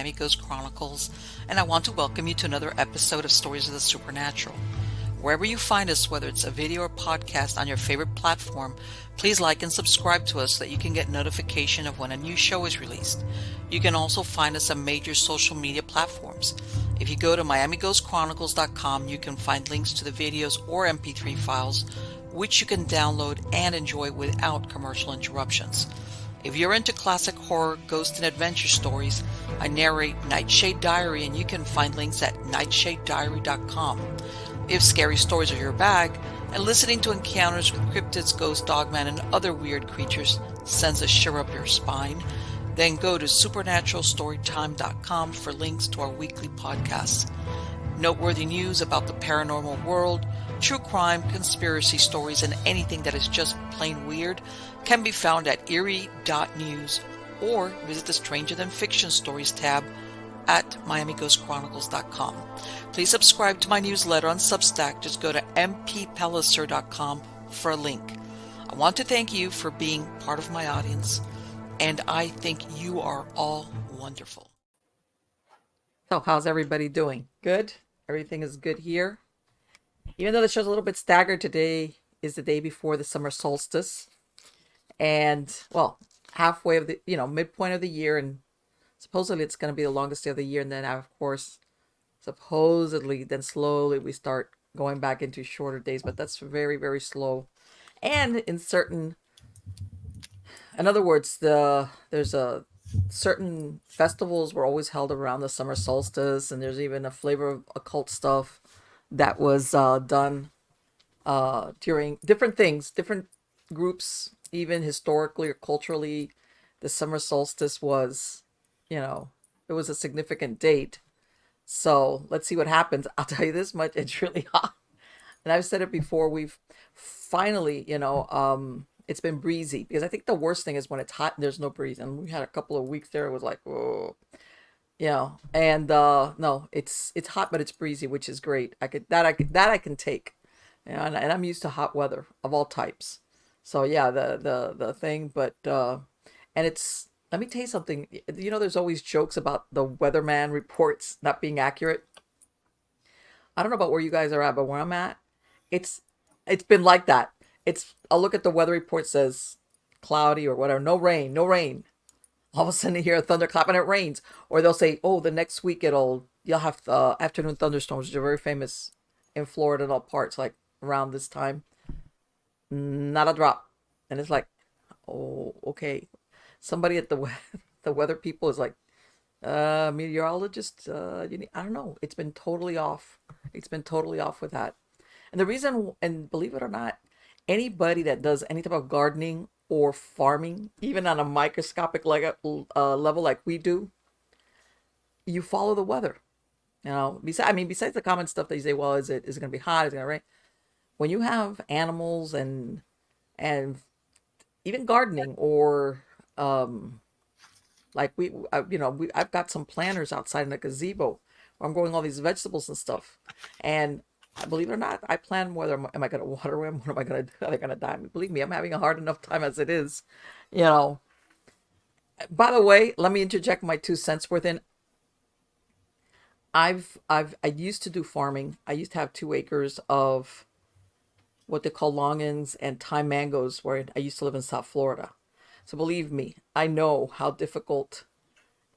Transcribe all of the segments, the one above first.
Miami Ghost Chronicles, and I want to welcome you to another episode of Stories of the Supernatural. Wherever you find us, whether it's a video or podcast on your favorite platform, please like and subscribe to us so that you can get notification of when a new show is released. You can also find us on major social media platforms. If you go to miamighostchronicles.com, you can find links to the videos or MP3 files, which you can download and enjoy without commercial interruptions. If you're into classic horror, ghost, and adventure stories, I narrate Nightshade Diary, and you can find links at nightshadediary.com. If scary stories are your bag, and listening to encounters with cryptids, ghosts, dogmen, and other weird creatures sends a shiver up your spine, then go to supernaturalstorytime.com for links to our weekly podcasts. Noteworthy news about the paranormal world, true crime, conspiracy stories, and anything that is just plain weird can be found at eerie.news or visit the Stranger Than Fiction Stories tab at miamighostchronicles.com. Please subscribe to my newsletter on Substack. Just go to mppellicer.com for a link. I want to thank you for being part of my audience, and I think you are all wonderful. So, how's everybody doing? Good? Everything is good here? Even though the show's a little bit staggered, today is the day before the summer solstice. And, well, halfway of the, midpoint of the year, and supposedly it's going to be the longest day of the year. And then, of course, supposedly, then slowly we start going back into shorter days. But that's very, very slow. And in other words, there's a certain festivals were always held around the summer solstice. And there's even a flavor of occult stuff that was done during different things, different groups, even historically or culturally. The summer solstice was, it was a significant date. So let's see what happens. I'll tell you this much, it's really hot. And I've said it before, we've finally, it's been breezy, because I think the worst thing is when it's hot and there's no breeze. And we had a couple of weeks there, it was like, whoa. And no, it's hot, but it's breezy, which is great. I can take, and I'm used to hot weather of all types. So yeah, the thing, but and it's, let me tell you something. There's always jokes about the weatherman reports not being accurate. I don't know about where you guys are at, but where I'm at, it's been like that. I'll look at the weather report, says cloudy or whatever, no rain. All of a sudden you hear a thunderclap and it rains. Or they'll say, oh, the next week you'll have afternoon thunderstorms, which are very famous in Florida and all parts, like around this time. Not a drop. And it's like, oh, okay. Somebody at the weather people is like, meteorologist, I don't know. It's been totally off. It's been totally off with that. And the reason, and believe it or not, anybody that does any type of gardening or farming, even on a microscopic level like we do, you follow the weather. Besides the common stuff that you say, well, is it going to be hot? Is it going to rain? When you have animals and even gardening or I've got some planters outside in a gazebo where I'm growing all these vegetables and stuff. And believe it or not, I plan whether am I going to water them? What am I going to do? Are they going to die? Believe me, I'm having a hard enough time as it is. By the way, let me interject my 2 cents worth in. I used to do farming. I used to have 2 acres of what they call longans and thyme mangoes, where I used to live in South Florida. So believe me, I know how difficult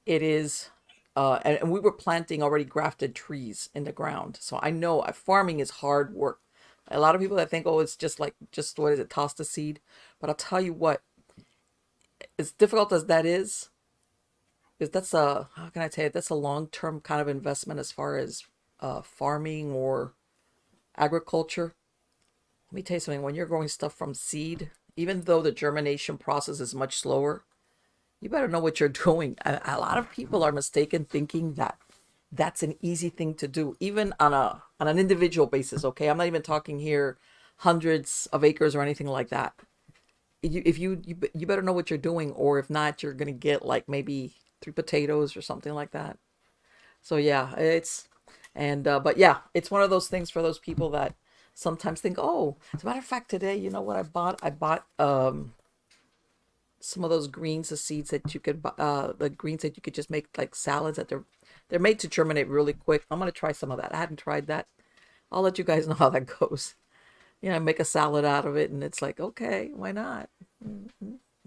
it is. And we were planting already grafted trees in the ground. So I know farming is hard work. A lot of people that think, oh, it's just what is it, toss the seed. But I'll tell you what, as difficult as that is, because that's a long-term kind of investment as far as farming or agriculture. Let me tell you something, when you're growing stuff from seed, even though the germination process is much slower, you better know what you're doing. A lot of people are mistaken thinking that that's an easy thing to do, even on an individual basis. Okay, I'm not even talking here hundreds of acres or anything like that. You better know what you're doing, or if not, you're gonna get like maybe 3 potatoes or something like that. So yeah, but yeah, it's one of those things for those people that sometimes think, oh, as a matter of fact, today, you know what I bought? I bought some of those greens, the seeds that you could the greens that you could just make like salads that they're made to germinate really quick. I'm gonna try some of that. I hadn't tried that. I'll let you guys know how that goes. Make a salad out of it, and it's like, okay, why not?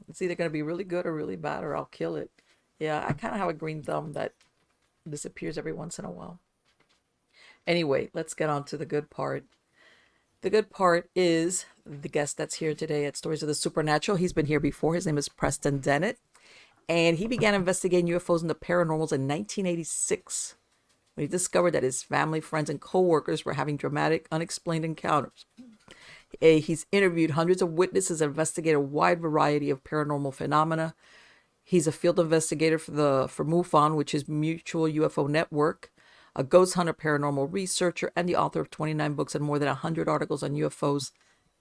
It's either gonna be really good or really bad, or I'll kill it. Yeah, I kind of have a green thumb that disappears every once in a while. Anyway, let's get on to the good part. The good part is the guest that's here today at Stories of the Supernatural. He's been here before. His name is Preston Dennett, and he began investigating UFOs and the paranormals in 1986 when he discovered that his family, friends, and co-workers were having dramatic, unexplained encounters. He's interviewed hundreds of witnesses and investigated a wide variety of paranormal phenomena. He's a field investigator for MUFON, which is Mutual UFO Network, a ghost hunter, paranormal researcher, and the author of 29 books and more than 100 articles on UFOs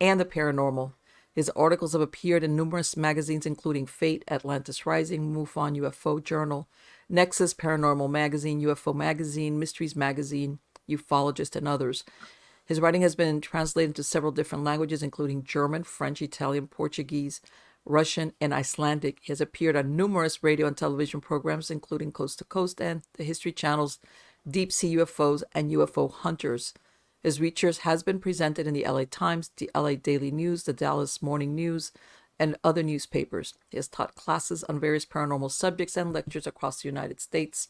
and the paranormal. His articles have appeared in numerous magazines, including Fate, Atlantis Rising, MUFON UFO Journal, Nexus, Paranormal Magazine, UFO Magazine, Mysteries Magazine, Ufologist, and others. His writing has been translated into several different languages, including German, French, Italian, Portuguese, Russian, and Icelandic. He has appeared on numerous radio and television programs, including Coast to Coast and the History Channel's Deep Sea UFOs and UFO Hunters. His research has been presented in the LA Times, the LA Daily News, the Dallas Morning News, and other newspapers. He has taught classes on various paranormal subjects and lectures across the United States.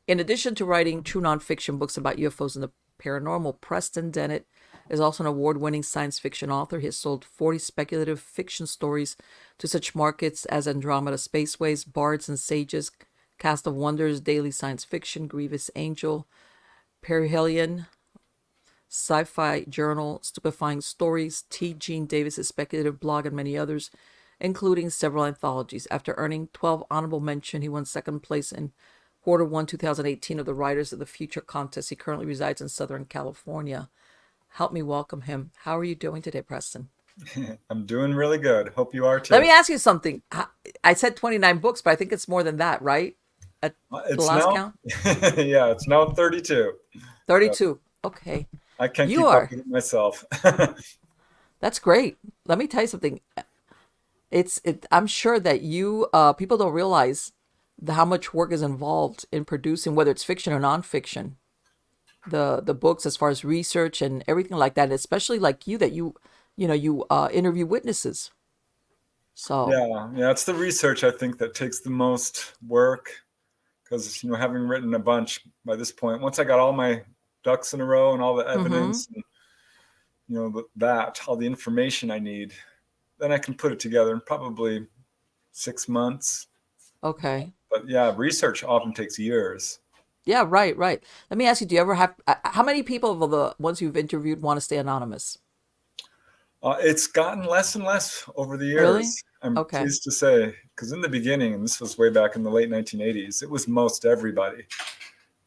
In addition to writing true nonfiction books about UFOs and the paranormal, Preston Dennett is also an award-winning science fiction author. He has sold 40 speculative fiction stories to such markets as Andromeda Spaceways, Bards and Sages, Cast of Wonders, Daily Science Fiction, Grievous Angel, Perihelion, Sci-Fi Journal, Stupefying Stories, T. Gene Davis's speculative blog, and many others, including several anthologies. After earning 12 honorable mention, he won second place in Q1 2018 of the Writers of the Future contest. He currently resides in Southern California. Help me welcome him. How are you doing today, Preston? I'm doing really good. Hope you are too. Let me ask you something. I said 29 books, but I think it's more than that, right? At the It's last now, count? yeah, it's now 32. 32. Okay. I can't You keep up are. with it myself. That's great. Let me tell you something. I'm sure that you people don't realize how much work is involved in producing, whether it's fiction or nonfiction, the books as far as research and everything like that, especially like you that you interview witnesses. So, Yeah, it's the research I think that takes the most work because having written a bunch by this point, once I got all my ducks in a row and all the mm-hmm. evidence and that all the information I need, then I can put it together in probably 6 months. Okay. But yeah, research often takes years. Yeah, right. Let me ask you, do you ever have how many people of the ones you've interviewed want to stay anonymous? It's gotten less and less over the Really? years, I'm Okay. pleased to say, because in the beginning, and this was way back in the late 1980s, it was most everybody.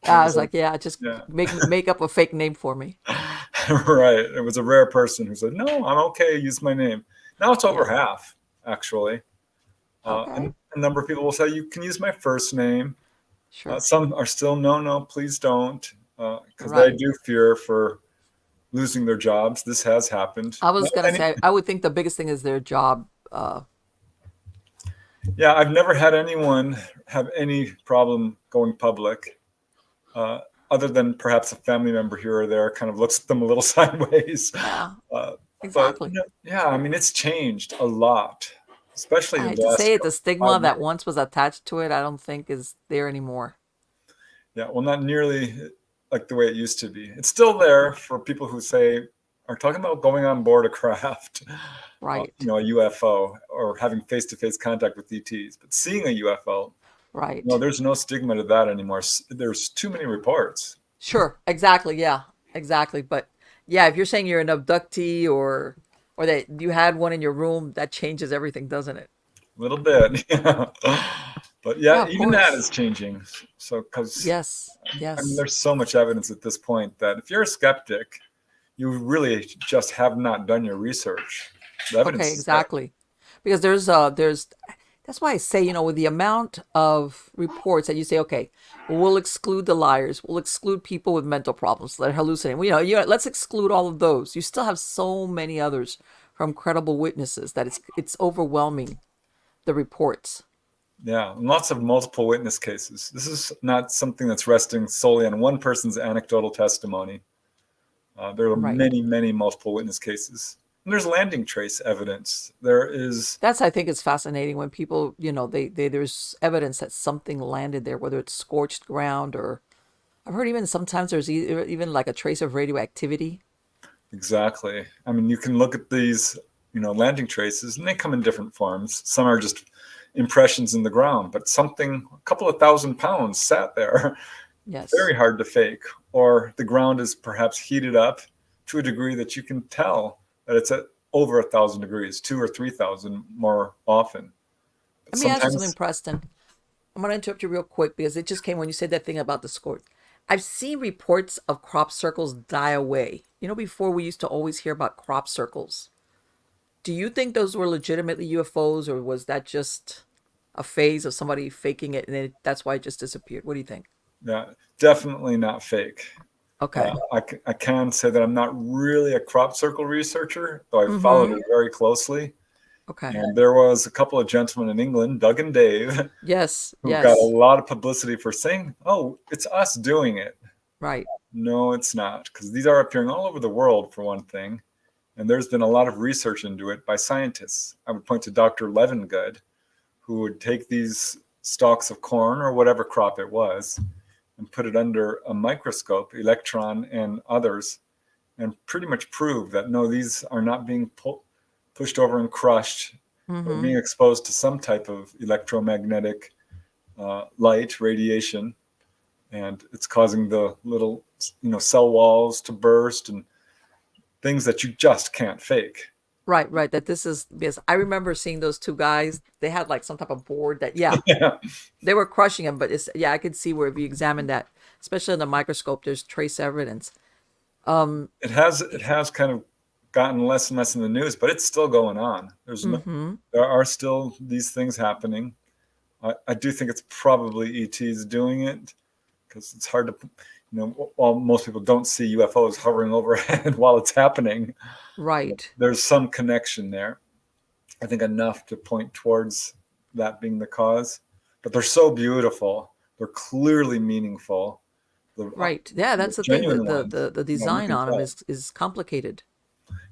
It I was was a, like, yeah, just yeah, make up a fake name for me. right. It was a rare person who said, no, I'm okay, use my name. Now it's over Yeah. half, actually. And Okay. a number of people will say, you can use my first name. Sure. Some are still, no, please don't, because they Right. do fear for losing their jobs. This has happened. I was gonna say I would think the biggest thing is their job. Yeah, I've never had anyone have any problem going public, uh, other than perhaps a family member here or there kind of looks at them a little sideways. Yeah, Uh, but exactly. yeah, I mean, it's changed a lot, especially I in hate the to last say it, the stigma 5 that years. once was attached to it, I don't think is there anymore. Yeah, well, not nearly like the way it used to be. It's still there for people who say are talking about going on board a craft, Right. a UFO, or having face-to-face contact with ETs. But seeing a UFO, no, Right. there's no stigma to that anymore. There's too many reports. Sure. Exactly. Yeah. Exactly. But yeah, if you're saying you're an abductee or that you had one in your room, that changes everything, doesn't it? A little bit, yeah. But Yeah, yeah, of even that course. is changing. So, because Yes. I mean, Yes. there's so much evidence at this point that if you're a skeptic, you really just have not done your research. The Okay, evidence is there. exactly. Because there's that's why I say, with the amount of reports that you say, okay, we'll exclude the liars, we'll exclude people with mental problems that are hallucinating. Well, let's exclude all of those. You still have so many others from credible witnesses that it's overwhelming. the reports. Yeah, and lots of multiple witness cases. This is not something that's resting solely on one person's anecdotal testimony. There are Right. many, many multiple witness cases. And there's landing trace evidence. There is, That's, I think, is fascinating when people, they there's evidence that something landed there, whether it's scorched ground or I've heard even sometimes there's even like a trace of radioactivity. exactly. I mean, you can look at these, landing traces, and they come in different forms. Some are just impressions in the ground, but something a couple of 1,000 pounds sat there. Yes. Very hard to fake. Or the ground is perhaps heated up to a degree that you can tell that it's at over 1,000 degrees, 2 or 3,000 more often. But Let me ask you something, sometimes, Preston. I'm going to interrupt you real quick because it just came when you said that thing about the scorch. I've seen reports of crop circles die away. Before we used to always hear about crop circles. Do you think those were legitimately UFOs, or was that just a phase of somebody faking it and that's why it just disappeared? What do you think? yeah, definitely not fake. Okay. I can say that I'm not really a crop circle researcher, though I've followed Mm-hmm. it very closely. Okay. And there was a couple of gentlemen in England, Doug and Dave, Yes. who got a Yes. lot of publicity for saying, "Oh, it's us doing it." Right. No, it's not, because these are appearing all over the world, for one thing. And there's been a lot of research into it by scientists. I would point to Dr. Levengood, who would take these stalks of corn or whatever crop it was and put it under a microscope, electron and others, and pretty much prove that no, these are not being pushed over and crushed. They're Mm-hmm. being exposed to some type of electromagnetic light, radiation, and it's causing the little, cell walls to burst and things that you just can't fake. Right, right. That this is because I remember seeing those two guys. They had like some type of board that, yeah, Yeah, they were crushing them, but I could see where if you examine that, especially in the microscope, there's trace evidence. Um, it has kind of gotten less and less in the news, but it's still going on. mm-hmm. There are still these things happening. I do think it's probably ETs doing it, because it's hard to, while most people don't see UFOs hovering overhead while it's happening, Right, there's some connection there. I think enough to point towards that being the cause. But they're so beautiful. They're clearly meaningful. right. Yeah, The that's the thing. The genuine the ones, the, the you design can on them tell. is complicated.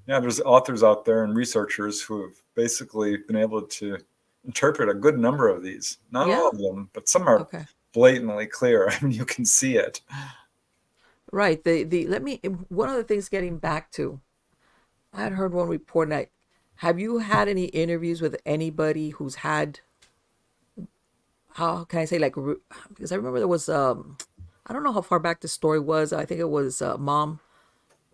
Yeah, there's authors out there and researchers who have basically been able to interpret a good number of these. Not all Yeah. of them, but some are Okay. blatantly clear. I mean, you can see it. Right. The let me one of the things getting back to. I had heard one report. And have you had any interviews with anybody who's had, how can I say, like, because I remember there was I don't know how far back the story was. I think it was a mom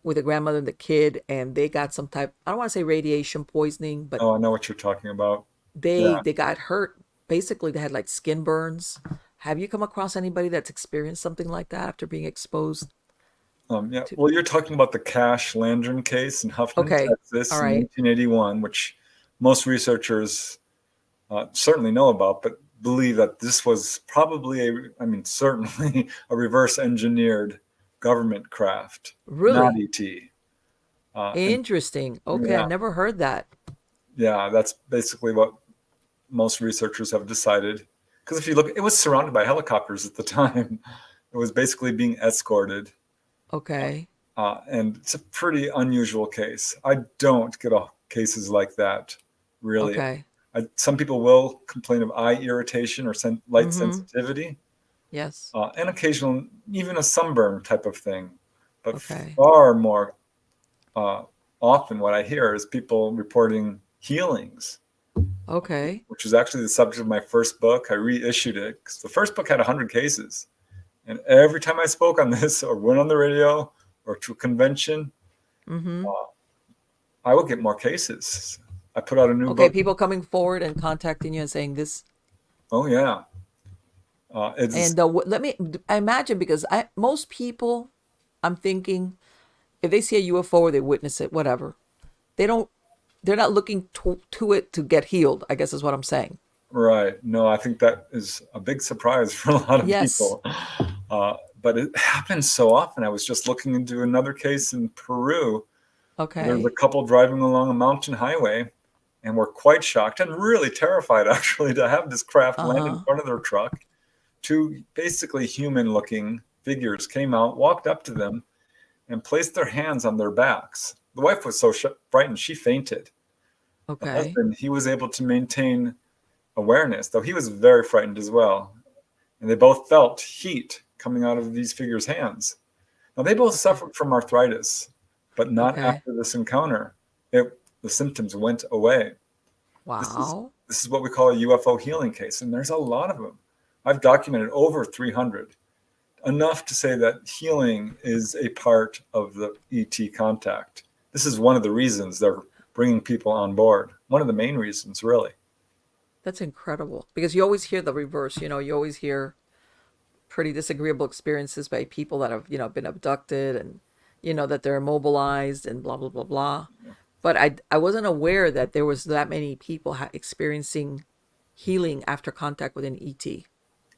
with a grandmother and the kid, and they got some type, I don't want to say radiation poisoning, but Oh, I know what you're talking about. they Yeah. they got hurt. Basically, they had like skin burns. Have you come across anybody that's experienced something like that after being exposed Yeah. to? Well, you're talking about the Cash Landron case in Huffman, Okay, all Texas in right. 1981, which most researchers certainly know about, but believe that this was probably certainly a reverse engineered government craft, not Really ET. And interesting. Okay, I yeah, never heard that. yeah, that's basically what most researchers have decided. Because if you look, it was surrounded by helicopters at the time. It was basically being escorted. Okay, And it's a pretty unusual case. I don't get cases like that, really. okay. Some people will complain of eye irritation or light Mm-hmm. sensitivity, Yes. and occasional, even a sunburn type of thing. But Okay. far more uh, often, what I hear is people reporting healings, Okay. which is actually the subject of my first book. I reissued it because the first book had 100 cases. And every time I spoke on this or went on the radio or to a convention, Mm-hmm. uh, I would get more cases. I put out a new Okay, book. people coming forward and contacting you and saying this. Oh yeah, it's And let me, I imagine, because most people, I'm thinking, if they see a UFO or they witness it, whatever, they don't, they're not looking to it to get healed, I guess is what I'm saying. right. No, I think that is a big surprise for a lot of Yes. people. But it happens so often. I was just looking into another case in Peru. There was a Okay. couple driving along a mountain highway, and were quite shocked and really terrified, actually, to have this craft land in Uh-huh. front of their truck. Two basically human-looking figures came out, walked up to them, and placed their hands on their backs. The wife was so frightened, she fainted. The Okay. husband, he was able to maintain awareness, though he was very frightened as well. And they both felt heat coming out of these figures' hands. Now, they both Okay. suffered from arthritis, but not Okay. after this encounter. The symptoms went away. Wow. This is what we call a UFO healing case, and there's a lot of them. I've documented over 300, enough to say that healing is a part of the ET contact. This is one of the reasons they're bringing people on board. One of the main reasons, really. That's incredible. Because you always hear the reverse, you always hear pretty disagreeable experiences by people that have, been abducted and, that they're immobilized and blah, blah, blah, blah. But I wasn't aware that there was that many people experiencing healing after contact with an ET.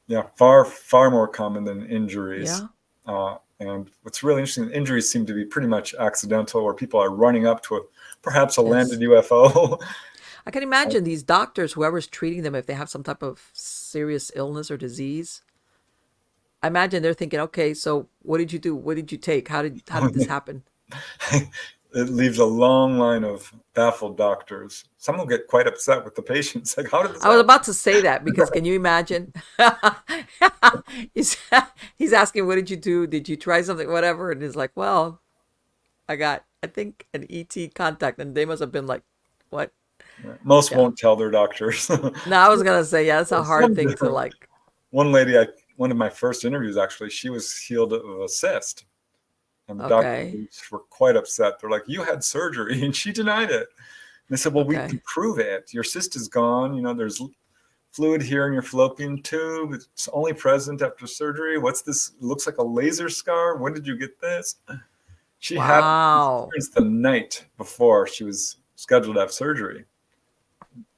Yeah, far, far more common than injuries. Yeah. And what's really interesting, injuries seem to be pretty much accidental, where people are running up to perhaps a Yes. landed UFO. I can imagine these doctors, whoever's treating them, if they have some type of serious illness or disease, I imagine they're thinking, okay, so what did you do? What did you take? How did this happen? It leaves a long line of baffled doctors. Some will get quite upset with the patients. Like, how did this I was happen? about to say that because can you imagine? he's he's asking, what did you do? Did you try something? Whatever. And he's like, well, I think, an ET contact. And they must have been like, what? Most Yeah. won't tell their doctors. No, I was going to say, yeah, that's a hard Some thing to do. like. One lady, one of my first interviews, actually, she was healed of a cyst. And the Okay. doctors were quite upset. They're like, you had surgery. And she denied it. And they said, well, we can Okay. prove it. Your cyst is gone. There's fluid here in your fallopian tube. It's only present after surgery. What's this? It looks like a laser scar. When did you get this? She had Wow. experience the night before she was scheduled to have surgery.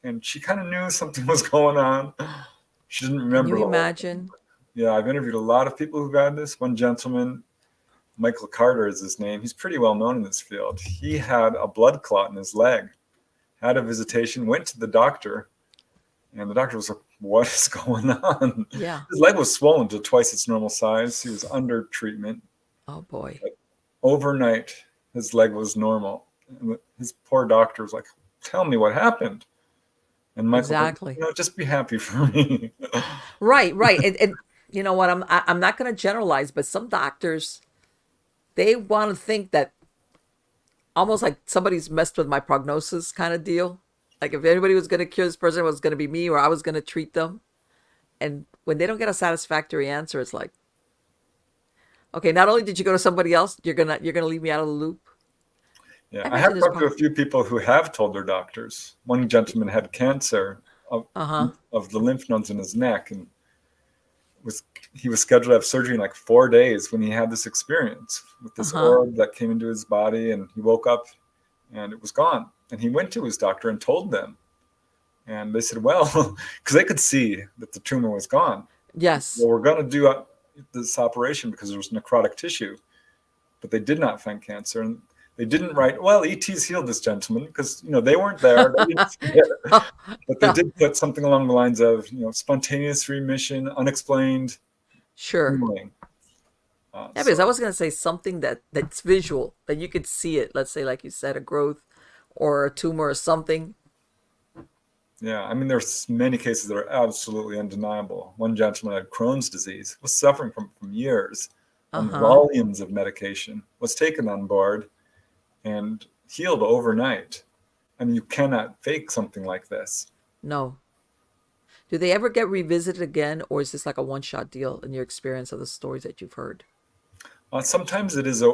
And she kind of knew something was going on. She didn't Can you remember the whole thing. imagine? Yeah, I've interviewed a lot of people who've had this. One gentleman, Michael Carter is his name. He's pretty well known in this field. He had a blood clot in his leg, had a visitation, went to the doctor, and the doctor was like, what is going on? Yeah. His leg was swollen to twice its normal size. He was under treatment. Oh boy. But overnight, his leg was normal. And his poor doctor was like, tell me what happened. And Michael said, Exactly. just be happy for me. Right, right. And you know what? I'm not going to generalize, but some doctors, they want to think that almost like somebody's messed with my prognosis kind of deal. Like if anybody was going to cure this person, it was going to be me, or I was going to treat them. And when they don't get a satisfactory answer, it's like, okay, not only did you go to somebody else, you're gonna leave me out of the loop. Yeah, I I imagine have there's talked to a probably. few people who have told their doctors. One gentleman had cancer of, Uh huh. of the lymph nodes in his neck, and was he was scheduled to have surgery in like 4 days when he had this experience with Uh this huh. orb that came into his body, and he woke up and it was gone. And he went to his doctor and told them, and they said, well, because they could see that the tumor was gone. Yes. Well, we're going to do this operation because there was necrotic tissue, but they did not find cancer. And they didn't write, well, ET's healed this gentleman, because they weren't there. They didn't see it. But they No. did put something along the lines of, spontaneous remission, unexplained Sure. healing. Yeah, because I So was gonna say something that's visual, that you could see it. Let's say, like you said, a growth or a tumor or something. yeah, I mean, there's many cases that are absolutely undeniable. One gentleman had Crohn's disease, was suffering from years Uh on huh. volumes of medication, was taken on board and healed overnight. I mean, you cannot fake something like this. No. Do they ever get revisited again, or is this like a one-shot deal in your experience of the stories that you've heard? Sometimes it is a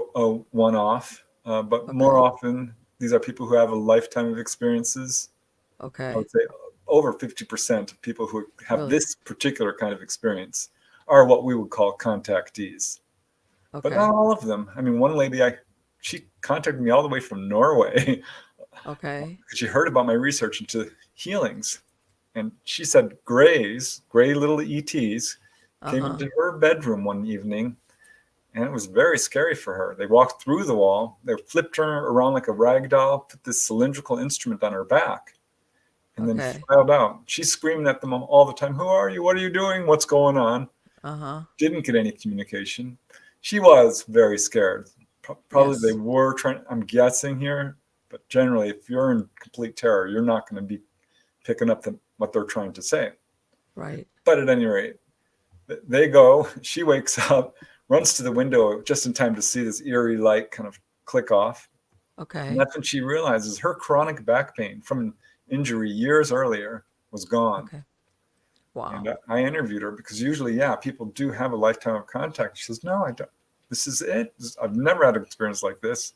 one-off, but more Okay. often these are people who have a lifetime of experiences. I Okay. would say over 50% of people who have Really? this particular kind of experience are what we would call contactees, but not Okay. all of them. I mean, one lady, she contacted me all the way from Norway Okay. because she heard about my research into healings. And she said gray little ETs, Uh came huh. into her bedroom one evening, and it was very scary for her. They walked through the wall, they flipped her around like a rag doll, put this cylindrical instrument on her back, and then Okay. filed out. She's screaming at them all the time, "Who are you? What are you doing? What's going on?" Uh-huh. Didn't get any communication. She was very scared. Probably they Yes. were trying, I'm guessing here, but generally, if you're in complete terror, you're not going to be picking up what they're trying to say. Right. But at any rate, they go, she wakes up, runs to the window just in time to see this eerie light kind of click off. And Okay. that's when she realizes her chronic back pain from an injury years earlier was gone. Okay. And Wow. I interviewed her because usually, yeah, people do have a lifetime of contact. She says, "No, I don't. This is it. I've never had an experience like this."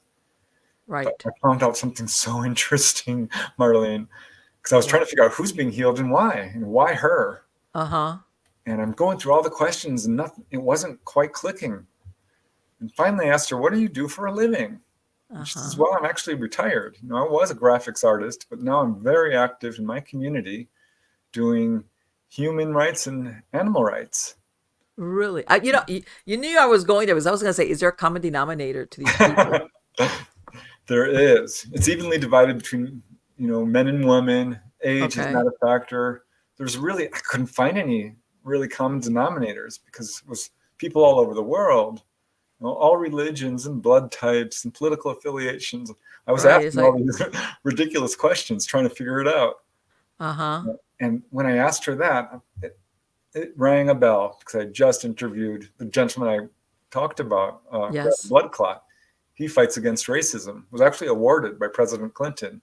But Right. I found out something so interesting, Marlene, because I was trying What? to figure out who's being healed and why her. Uh-huh. And I'm going through all the questions and nothing, it wasn't quite clicking. And finally I asked her, "What do you do for a living?" And she says, Uh-huh. "Well, I'm actually retired. I was a graphics artist, but now I'm very active in my community doing human rights and animal rights." Really? You knew I was going there because I was going to say, is there a common denominator to these people? There is. It's evenly divided between, men and women. Age is not Okay. a factor. I couldn't find any really common denominators because it was people all over the world, all religions and blood types and political affiliations. I was Right. It's asking all like, these ridiculous questions trying to figure it out. uh-huh. And when I asked her that, it rang a bell because I just interviewed the gentleman I talked about, who had a Yes. blood clot. He fights against racism, was actually awarded by President Clinton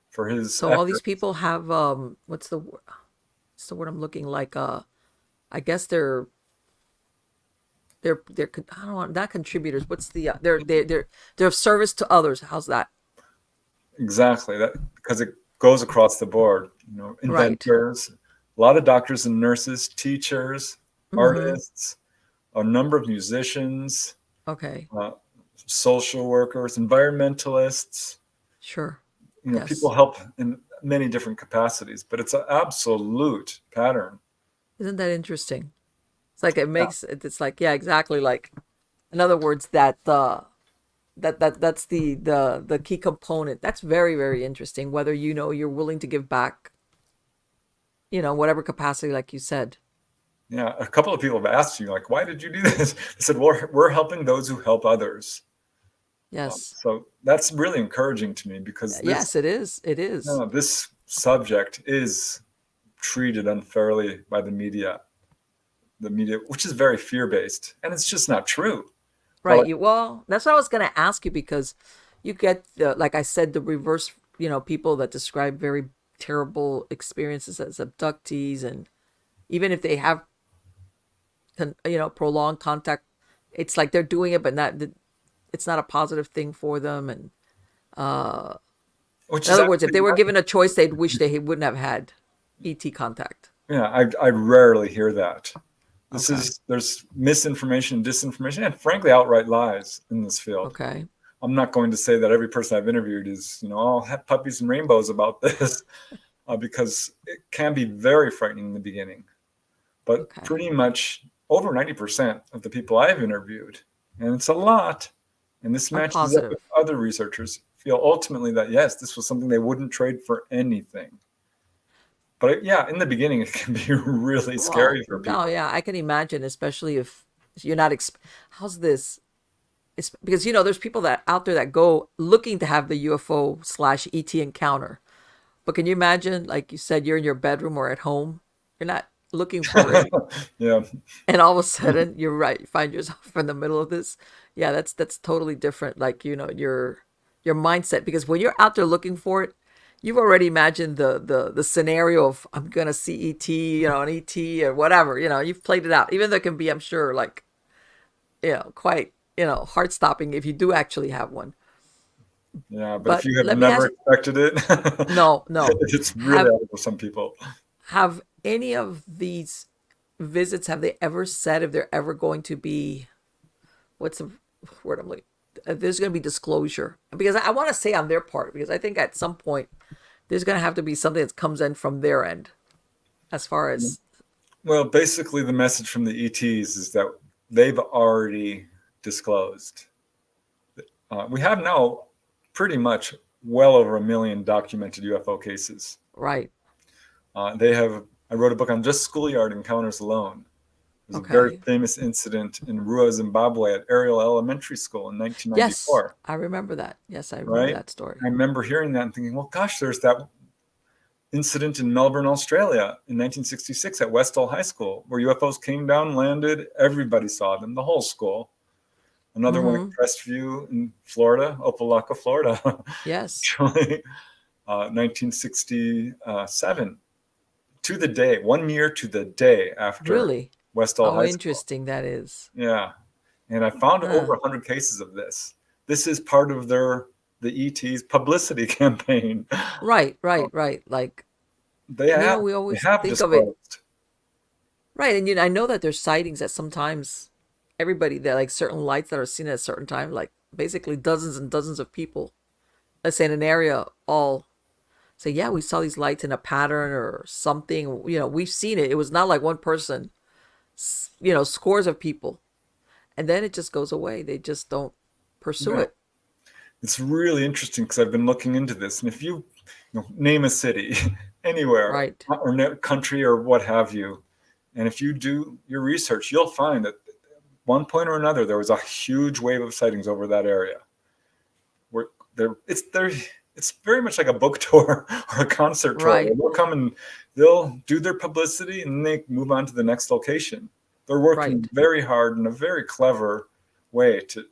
for his So all these efforts. people have what's the word I'm looking like I guess I don't want not contributors. What's the they're of service to others. How's that? Exactly, that because it goes across the board. Right. Inventors, a lot of doctors and nurses, teachers, Mm-hmm. artists, a number of musicians, Okay. uh, social workers, environmentalists. Sure. People Yes. help in many different capacities, but it's an absolute pattern. Isn't that interesting? It's like it Yeah. makes it's like, yeah, exactly, like in other words that that's the key component. That's very, very interesting. Whether you're willing to give back, whatever capacity, like you said. Yeah, a couple of people have asked you, like, "Why did you do this?" They said, "We're helping those who help others." Yes. So that's really encouraging to me because Yes, it is. It is. this subject is treated unfairly by the media, which is very fear-based, and it's just not true. Right. Well, Well, that's what I was going to ask you because you get like I said, the reverse, people that describe very terrible experiences as abductees, and even if they have, prolonged contact, it's like they're doing it, but it's not a positive thing for them. And which in is other words, if actually they were given a choice, they'd wish they wouldn't have had ET contact. yeah, I rarely hear that. Okay. There's misinformation and disinformation, and frankly, outright lies in this field. Okay. I'm not going to say that every person I've interviewed is, all puppies and rainbows about this, because it can be very frightening in the beginning. But Okay. pretty much over 90% of the people I've interviewed, and it's a lot, and this Are matches up with positive. other researchers, feel ultimately that yes, this was something they wouldn't trade for anything. But yeah, in the beginning, it can be really Well, scary for no, people. yeah, I can imagine, especially if you're not. How's this? It's because there's people that out there that go looking to have the UFO/ET encounter. But can you imagine, like you said, you're in your bedroom or at home, you're not looking for it, Yeah. and all of a sudden you're right, you find yourself in the middle of this. Yeah, that's totally different. Like your mindset, because when you're out there looking for it, you've already imagined the scenario of I'm gonna see ET, an ET or whatever. You've played it out, even though it can be, I'm sure, like quite heart stopping if you do actually have one. Yeah, but if But you have let me never ask you, expected it, no. it's really Have hard for some people. have any of these visits, have they ever said if they're ever going to be, what's the word I'm looking, if there's going to be disclosure? Because I want to say on their part, because I think at some point there's going to have to be something that comes in from their end as far as, Well, basically, the message from the ETs is that they've already disclosed. We have now pretty much well over 1 million documented UFO cases. right. I wrote a book on just schoolyard encounters alone. There's a very Okay. famous incident in Rua, Zimbabwe at Ariel Elementary School in Yes, 1994, I remember that. Yes, I remember right? that story. I remember hearing that and thinking, well, gosh, there's that incident in Melbourne, Australia in 1966 at Westall High School where UFOs came down, landed, everybody saw them, the whole school. Another one at Mm-hmm. Crestview in Florida, Opelika, Florida, Yes. actually, 1967, to the day, 1 year to the day after Really? Westall How High School. interesting that is. Yeah. And I found over Huh. 100 cases of this. This is part of the ET's publicity campaign. Right, right, right. Like, They and have we they always have think of it, disclosed. right. And I know that there's sightings that sometimes everybody that like certain lights that are seen at a certain time, like basically dozens and dozens of people, let's say in an area, all say, yeah, we saw these lights in a pattern or something. We've seen it. It was not like one person, scores of people. And then it just goes away. They just don't pursue Yeah. it. It's really interesting because I've been looking into this. And if you name a city anywhere Right, or country or what have you, and if you do your research, you'll find that at one point or another there was a huge wave of sightings over that area. Where it's very much like a book tour or a concert tour. right, They'll come and they'll do their publicity and they move on to the next location. They're working right. very hard in a very clever way to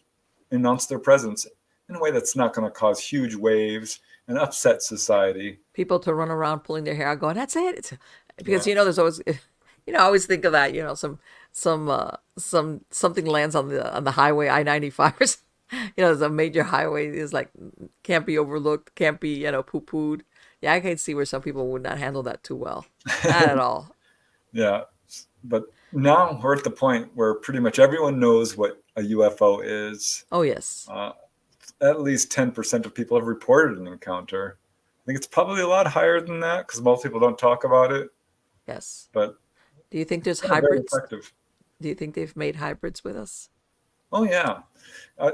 announce their presence in a way that's not going to cause huge waves and upset society. People to run around pulling their hair out, going, "That's it." Yeah, Because there's always, I always think of that. Something lands on the highway I-95. There's a major highway is like can't be overlooked, can't be poo pooed. Yeah, I can see where some people would not handle that too well. Not at all. yeah. But now we're at the point where pretty much everyone knows what a UFO is. Oh yes, Uh, at least 10% of people have reported an encounter. I think it's probably a lot higher than that because most people don't talk about it, yes. but Do you think there's yeah, very hybrids? effective. Do you think they've made hybrids with us? Oh, yeah.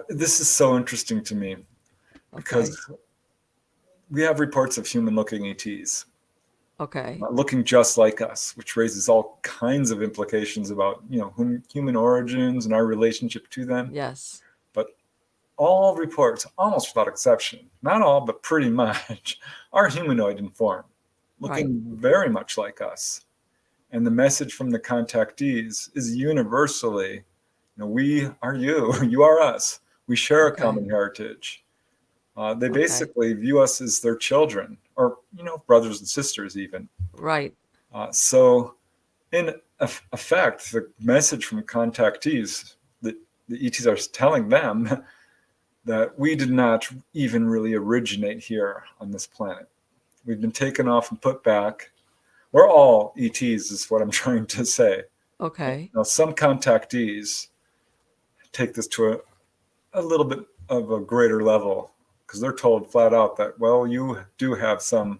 This is so interesting to me Okay, because we have reports of human looking ETs okay, looking just like us, which raises all kinds of implications about, human origins and our relationship to them. yes, But all reports, almost without exception, not all, but pretty much, are humanoid in form, right, looking very much like us. And the message from the contactees is universally, we are you, you are us. We share a okay, common heritage. They okay, basically view us as their children, or brothers and sisters even. right, So, in effect, the message from contactees, the ETs are telling them that we did not even really originate here on this planet. We've been taken off and put back. We're all ETs, is what I'm trying to say. okay, Now, some contactees take this to a little bit of a greater level because they're told flat out that, well, you do have some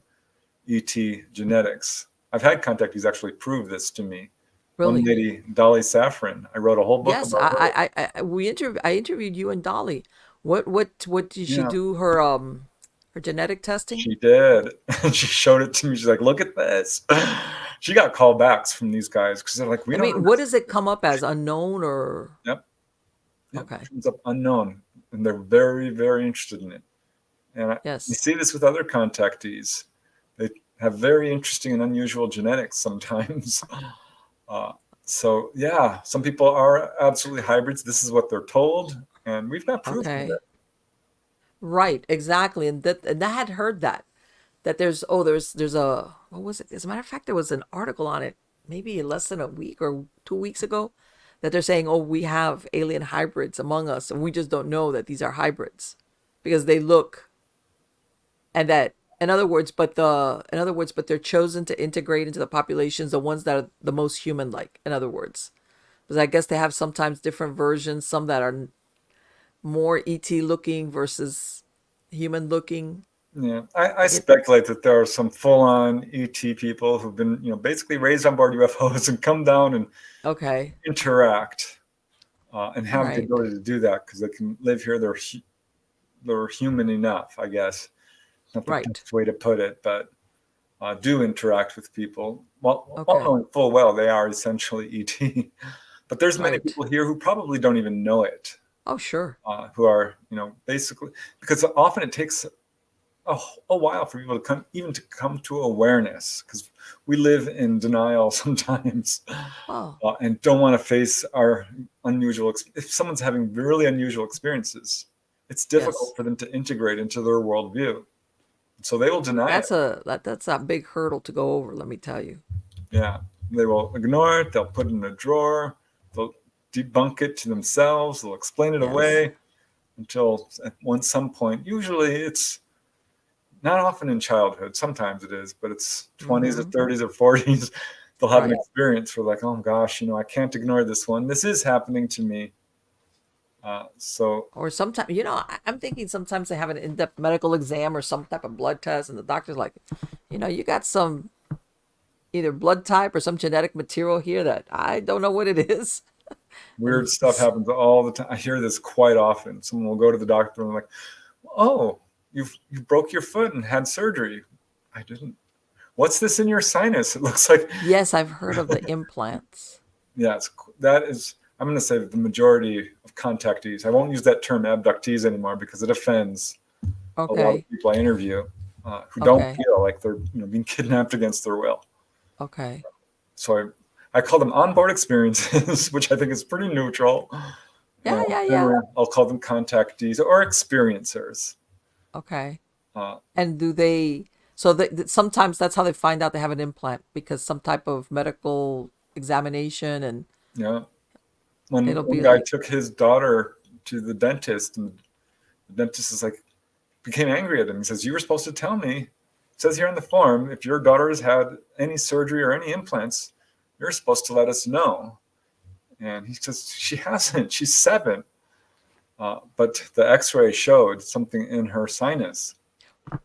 ET genetics. I've had contactees actually prove this to me. One really. lady, Dolly Saffron, I wrote a whole book Yes, about her. I interviewed you and Dolly. What did she Yeah, do her genetic testing? she did. She showed it to me. She's like, look at this. She got callbacks from these guys because they're like, we I don't mean, what understand. does it come up as? Unknown or Yep. Yep. okay. Turns up unknown. And they're very, very interested in it. And we Yes. see this with other contactees. They have very interesting and unusual genetics sometimes. Uh, so, yeah, some people are absolutely hybrids. This is what they're told. And we've got proof of Okay. it. Right, exactly. And I had heard that there's a what was it? As a matter of fact, there was an article on it maybe less than a week or 2 weeks ago that they're saying, "Oh, we have alien hybrids among us and we just don't know that these are hybrids because they look and that in other words but they're chosen to integrate into the populations the ones that are the most human like, in other words, because I guess they have sometimes different versions, some that are more ET looking versus human looking. Yeah, I I get speculate that there are some full-on ET people who've been, basically raised on board UFOs and come down and okay, interact and have the right, ability to do that because they can live here. They're human enough, I guess. Not the right, best way to put it, but do interact with people, while Okay. knowing full well they are essentially ET. But there's many Right. people here who probably don't even know it, Oh, sure. who are, basically, because often it takes a while for people to come to awareness, because we live in denial sometimes, Oh, and don't want to face our unusual. If someone's having really unusual experiences, it's yes. difficult for them to integrate into their worldview, so they will deny it. That's a big hurdle to go over, let me tell you. Yeah, they will ignore it. They'll put it in a drawer. They'll debunk it to themselves. They'll explain it Yes. away until at some point. Usually, it's not often in childhood. Sometimes it is, but it's 20s or Mm-hmm. 30s or 40s. They'll have an Right. experience where, like, oh gosh, I can't ignore this one. This is happening to me. So Or sometimes, I'm thinking sometimes they have an in-depth medical exam or some type of blood test, and the doctor's like, you got some either blood type or some genetic material here that I don't know what it is. weird And stuff happens all the time. I hear this quite often. Someone will go to the doctor and like, oh, you broke your foot and had surgery. I didn't. What's this in your sinus? It looks like, yes, I've heard of the implants. yeah, that is, I'm going to say that the majority of contactees, I won't use that term abductees anymore because it offends a lot Okay. of people I interview, who don't Okay. feel like they're being kidnapped against their will. Okay. So I call them onboard experiences, which I think is pretty neutral. Yeah, yeah, yeah. Generally, I'll call them contactees or experiencers. Okay. Uh, And do they, so sometimes that's how they find out they have an implant because some type of medical examination and yeah, when it'll one be guy like, took his daughter to the dentist, and the dentist is like, became angry at him. He says, "You were supposed to tell me. It says here on the form, if your daughter has had any surgery or any implants, you're supposed to let us know." And he says, "She hasn't. She's 7." But the X-ray showed something in her sinus.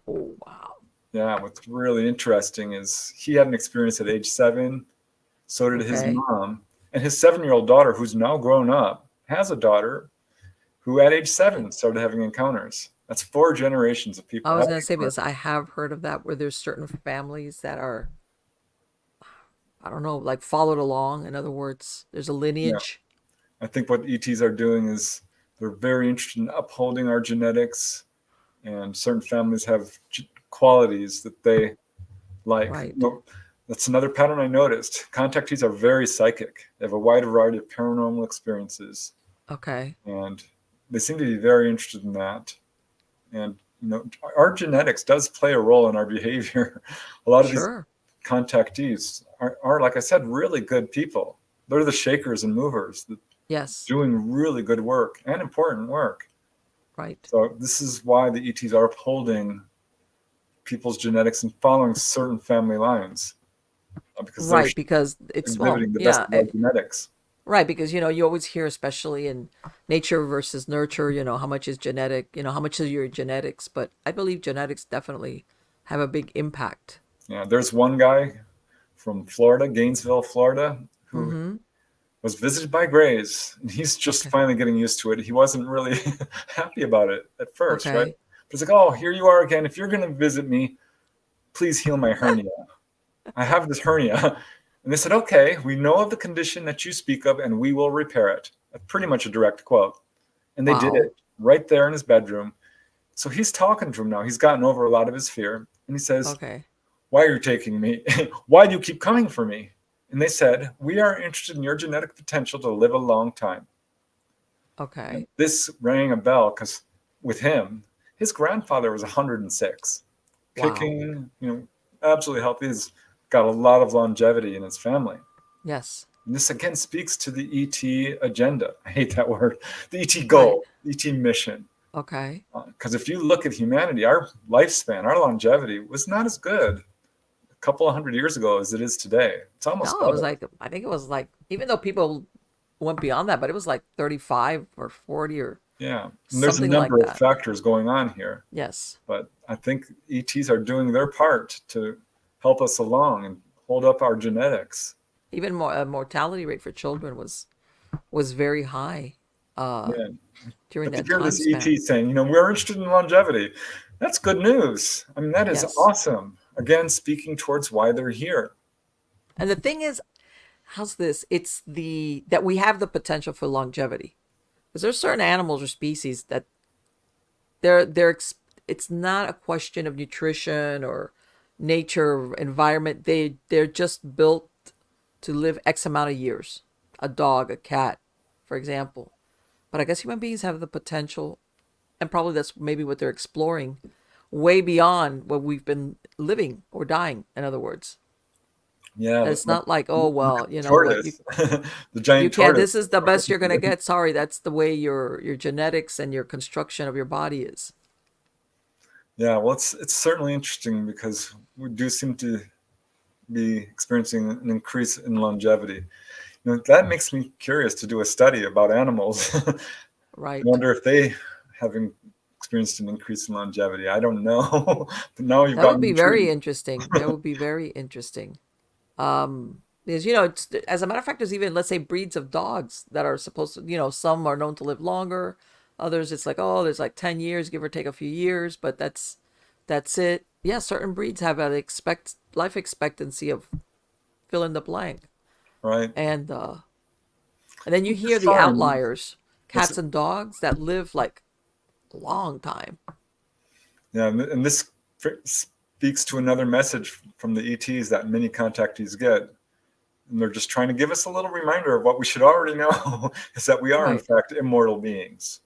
oh, wow. Yeah, what's really interesting is he had an experience at age 7. So did his Okay. mom, and his 7-year-old daughter, who's now grown up, has a daughter who at age 7 started having encounters. That's 4 generations of I people was having going to say, because encounters. I have heard of that where there's certain families that are, I don't know, like followed along. In other words, there's a Yeah, lineage. I think what ETs are doing is they're very interested in upholding our genetics, and certain families have qualities that they like. Right. That's another pattern I noticed. Contactees are very psychic. They have a wide variety of paranormal experiences, Okay. and they seem to be very interested in that. And our genetics does play a role in our behavior. A lot of these Sure. contactees are, like I said, really good people. They're the shakers and movers that Yes. doing really good work and important work. Right. So this is why the ETs are upholding people's genetics and following certain family lines, because they're Right. Because it's, well, exhibiting the best yeah. of our genetics. Right. Because, you always hear, especially in nature versus nurture, how much is genetic, how much is your genetics. But I believe genetics definitely have a big impact. Yeah, there's one guy from Florida, Gainesville, Florida, who Mm-hmm. was visited by Grays, and he's just Okay. finally getting used to it. He wasn't really happy about it at first, right? Okay. But it's like, oh, here you are again. If you're going to visit me, please heal my hernia. I have this hernia. And they said, okay, we know of the condition that you speak of, and we will repair it. That's pretty much a direct quote. And they did Wow. it right there in his bedroom. So he's talking to him now. He's gotten over a lot of his fear. And he says, Okay. why are you taking me? Why do you keep coming for me? And they said, we are interested in your genetic potential to live a long time. And Okay. this rang a bell because with him, his grandfather was 106, Wow. kicking, absolutely healthy. He's got a lot of longevity in his family. Yes. And this again speaks to the ET agenda. I hate that word. The ET Right. goal, ET mission. Okay. Because if you look at humanity, our lifespan, our longevity was not as good a couple of 100 years ago as it is today. It's almost No, it was double. like, I think it was like, even though people went beyond that, but it was like 35 or 40 or Yeah. And there's a something like number of that. factors going on here. Yes. But I think ETs are doing their part to help us along and hold up our genetics. Even more mortality rate for children was very high uh Yeah. during But to that hear time this ET span. saying, we're interested in longevity, that's good news. I mean, that is Yes. awesome. again, speaking towards why they're here. And the thing is, how's this? It's the that we have the potential for longevity. Because there's certain animals or species that it's not a question of nutrition or nature or environment. They're just built to live X amount of years. A dog, a cat, for example. But I guess human beings have the potential, and probably that's maybe what they're exploring, way beyond what we've been living or dying, in other words. Yeah, That it's not like, oh well, you know what, tortoise, the you giant can't, tortoise. this is the best you're gonna get. Sorry, that's the way your genetics and your construction of your body is. Yeah, well, it's certainly interesting because we do seem to be experiencing an increase in longevity. That makes me curious to do a study about animals. I Right. wonder if they have experienced an increase in longevity. I don't know, but now you've That got would me be very intrigued. interesting. That would be very interesting. Because it's, as a matter of fact, there's even, let's say, breeds of dogs that are supposed to, some are known to live longer. Others, it's like, oh, there's like 10 years, give or take a few years, but that's it. Yeah, certain breeds have an life expectancy of fill in the blank. Right? And then you Which is hear the fine. outliers, It's cats and dogs that live like a long time. Yeah, and this speaks to another message from the ETs that many contactees get. And they're just trying to give us a little reminder of what we should already know is that we are, in Right. fact, immortal beings.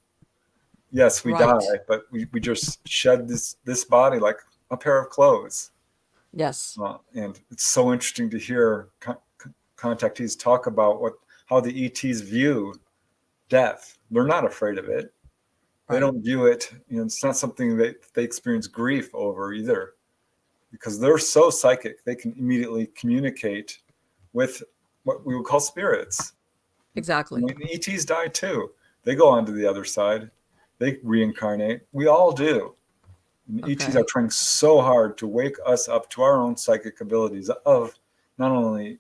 Yes, we die, Right. but we just shed this body like a pair of clothes. Yes. And it's so interesting to hear contactees talk about how the ETs view death. They're not afraid of it. They Right. don't view it, it's not something that they experience grief over either, because they're so psychic. They can immediately communicate with what we would call spirits. Exactly. ETs die too. They go on to the other side. They reincarnate. We all do. And ETs are Okay. trying so hard to wake us up to our own psychic abilities of not only,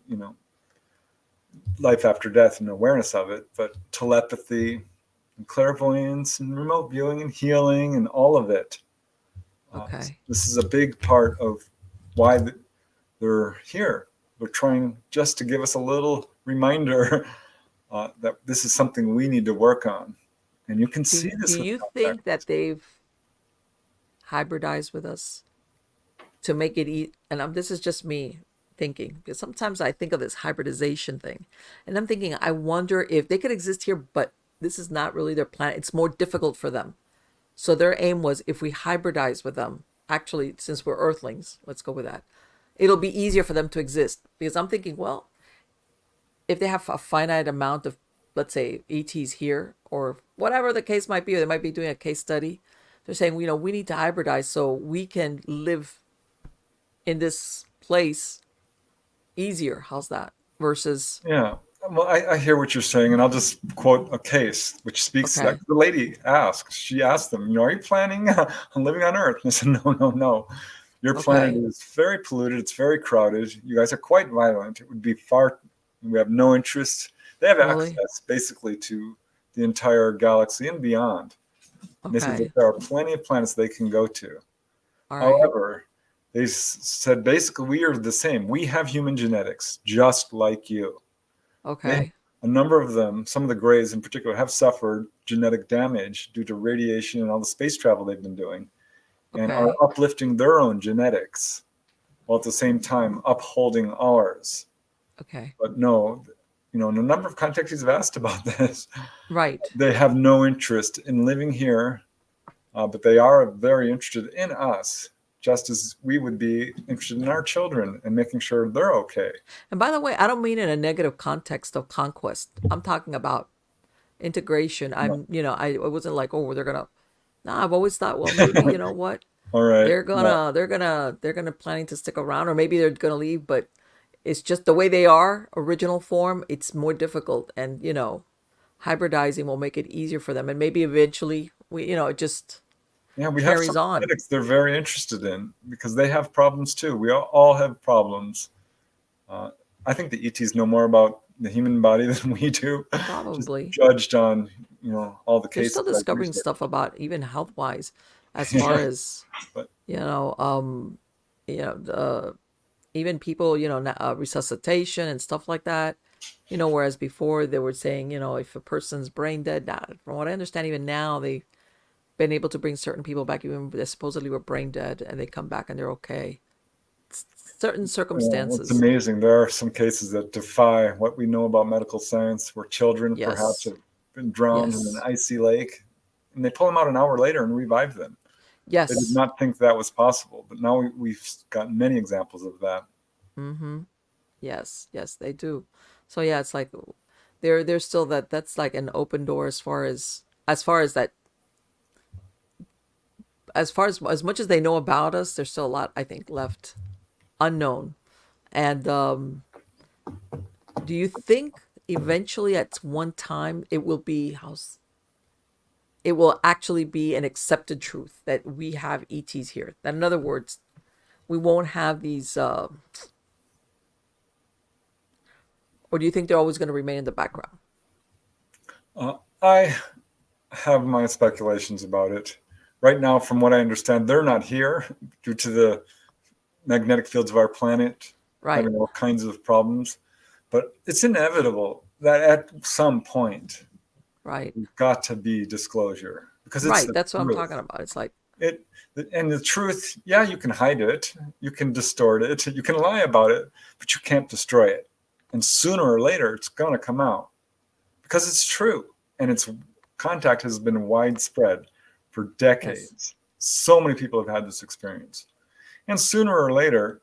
life after death and awareness of it, but telepathy and clairvoyance and remote viewing and healing and all of it. Okay. This is a big part of why they're here. They're trying just to give us a little reminder that this is something we need to work on. And you can see Do this with you contact. think that they've hybridized with us to make it and this is just me thinking, because sometimes I think of this hybridization thing, and I'm thinking, I wonder if they could exist here, but this is not really their planet. It's more difficult for them. So their aim was, if we hybridize with them, actually, since we're earthlings, let's go with that, it'll be easier for them to exist. Because I'm thinking, well, if they have a finite amount of, let's say, ETs here, or whatever the case might be, or they might be doing a case study, they're saying, we need to hybridize so we can live in this place easier. How's that? Versus, Yeah. Well, I hear what you're saying, and I'll just quote a case which speaks to that. okay, The lady asked, she asked them, are you planning on living on Earth? And they said, no, no, no. Your planet okay, is very polluted. It's very crowded. You guys are quite violent. It would be far, we have no interest. They have really, access basically to the entire galaxy and beyond. And they said that okay, there are plenty of planets they can go to. all right, However, they said basically we are the same. We have human genetics just like you. They, okay, a number of them, some of the Greys in particular, have suffered genetic damage due to radiation and all the space travel they've been doing, and are okay, uplifting their own genetics while at the same time upholding ours. okay, But no, a number of contactees have asked about this. right. They have no interest in living here, but they are very interested in us, just as we would be interested in our children and making sure they're okay. And by the way, I don't mean in a negative context of conquest. I'm talking about integration. I wasn't like, oh, they're gonna. No, I've always thought, well, maybe, you know what, All right. they're gonna planning to stick around, or maybe they're gonna leave, but it's just the way they are, original form. It's more difficult, and hybridizing will make it easier for them, and maybe eventually it just Yeah, we have carries some on. genetics they're very interested in because they have problems too. We all have problems. Uh, I think the ETs know more about the human body than we do, just Probably judged on all the they're cases still I've discovering researched. stuff about even health wise, as far Yeah, as but you know. you know, even people, resuscitation and stuff like that. Whereas before they were saying, if a person's brain dead, now, from what I understand, even now they've been able to bring certain people back, even if they supposedly were brain dead, and they come back and they're okay. Certain Yeah, it's circumstances. amazing. There are some cases that defy what we know about medical science, where children perhaps Yes. have been drowned in an Yes. icy lake, and they pull them out an hour later and revive them. They did Yes. not think that was possible, but now we've got many examples of that. Mm-hmm. Yes. Yes, they do. So yeah, it's like there's still that's like an open door as far as that as much as they know about us, there's still a lot I think left unknown. And do you think eventually at one time it will actually be an accepted truth that we have ETs here? That in other words, we won't have these, or do you think they're always going to remain in the background? I have my speculations about it. Right now, from what I understand, they're not here due to the magnetic fields of our planet Right. having all kinds of problems. But it's inevitable that at some point Right. there's got to be disclosure, because it's Right. the That's what I'm talking truth. about. It's like, It and the truth, yeah, you can hide it, you can distort it, you can lie about it, but you can't destroy it. And sooner or later, it's going to come out because it's true, and its contact has been widespread for yes. decades. So many people have had this experience, and sooner or later,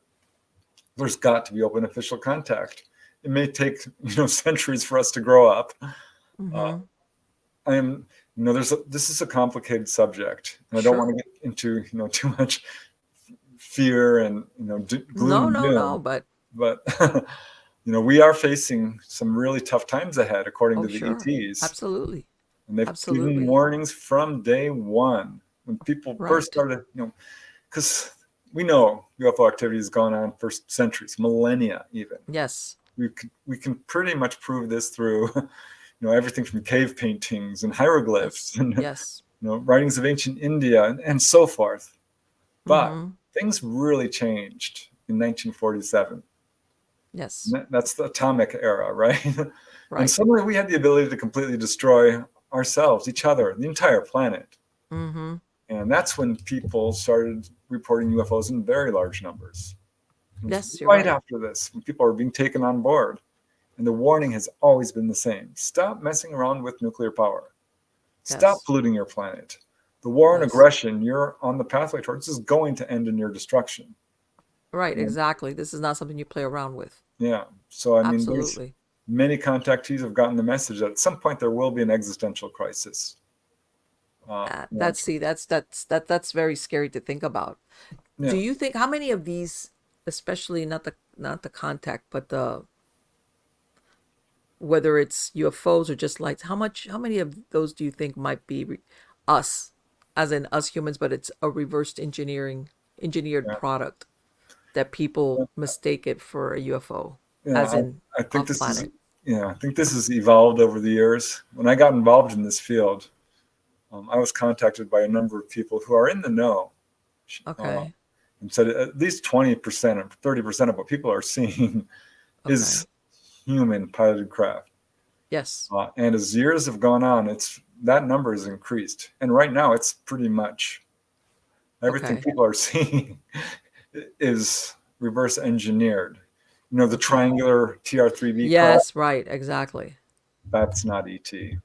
there's got to be open official contact. It may take centuries for us to grow up. Uh, Mm-hmm. I am, this is a complicated subject, and I don't want Sure. to get into too much fear and gloom No, and no, no. doom. But, But we are facing some really tough times ahead, according oh, to the sure. ETs, Absolutely. and they've given Absolutely. warnings from day one when people first Right. started. Because we know UFO activity has gone on for centuries, millennia, even. Yes. We can pretty much prove this through everything from cave paintings and hieroglyphs Yes. and Yes. writings of ancient India and so forth. But Mm-hmm. things really changed in 1947. Yes. That's the atomic era, right? And Right. suddenly we had the ability to completely destroy ourselves, each other, the entire planet. Mm-hmm. And that's when people started reporting UFOs in very large numbers. It was Yes, you're right right. after this when people are being taken on board. And the warning has always been the same: stop messing around with nuclear power, stop Yes. polluting your planet. The war and Yes. aggression you're on the pathway towards is going to end in your destruction. Right. And Exactly. This is not something you play around with. yeah, so I mean, there's Absolutely. many contactees have gotten the message that at some point there will be an existential crisis. That's see, that's very scary to think about. Do Yeah, you think how many of these, especially not the contact, but the whether it's UFOs or just lights, how many of those do you think might be us, as in us humans, but it's a engineered yeah, product that people yeah. mistake it for a UFO, Yeah, as in I think off this is, planet? I think this has evolved over the years. When I got involved in this field, I was contacted by a number of people who are in the know, uh, Okay. and said at least 20% or 30% of what people are seeing is Okay. human piloted craft. Yes. And as years have gone on, that number has increased. And right now, it's pretty much everything Okay. people are seeing is reverse engineered. The Okay. triangular TR-3B craft, Yes. Right. Exactly. that's not ET.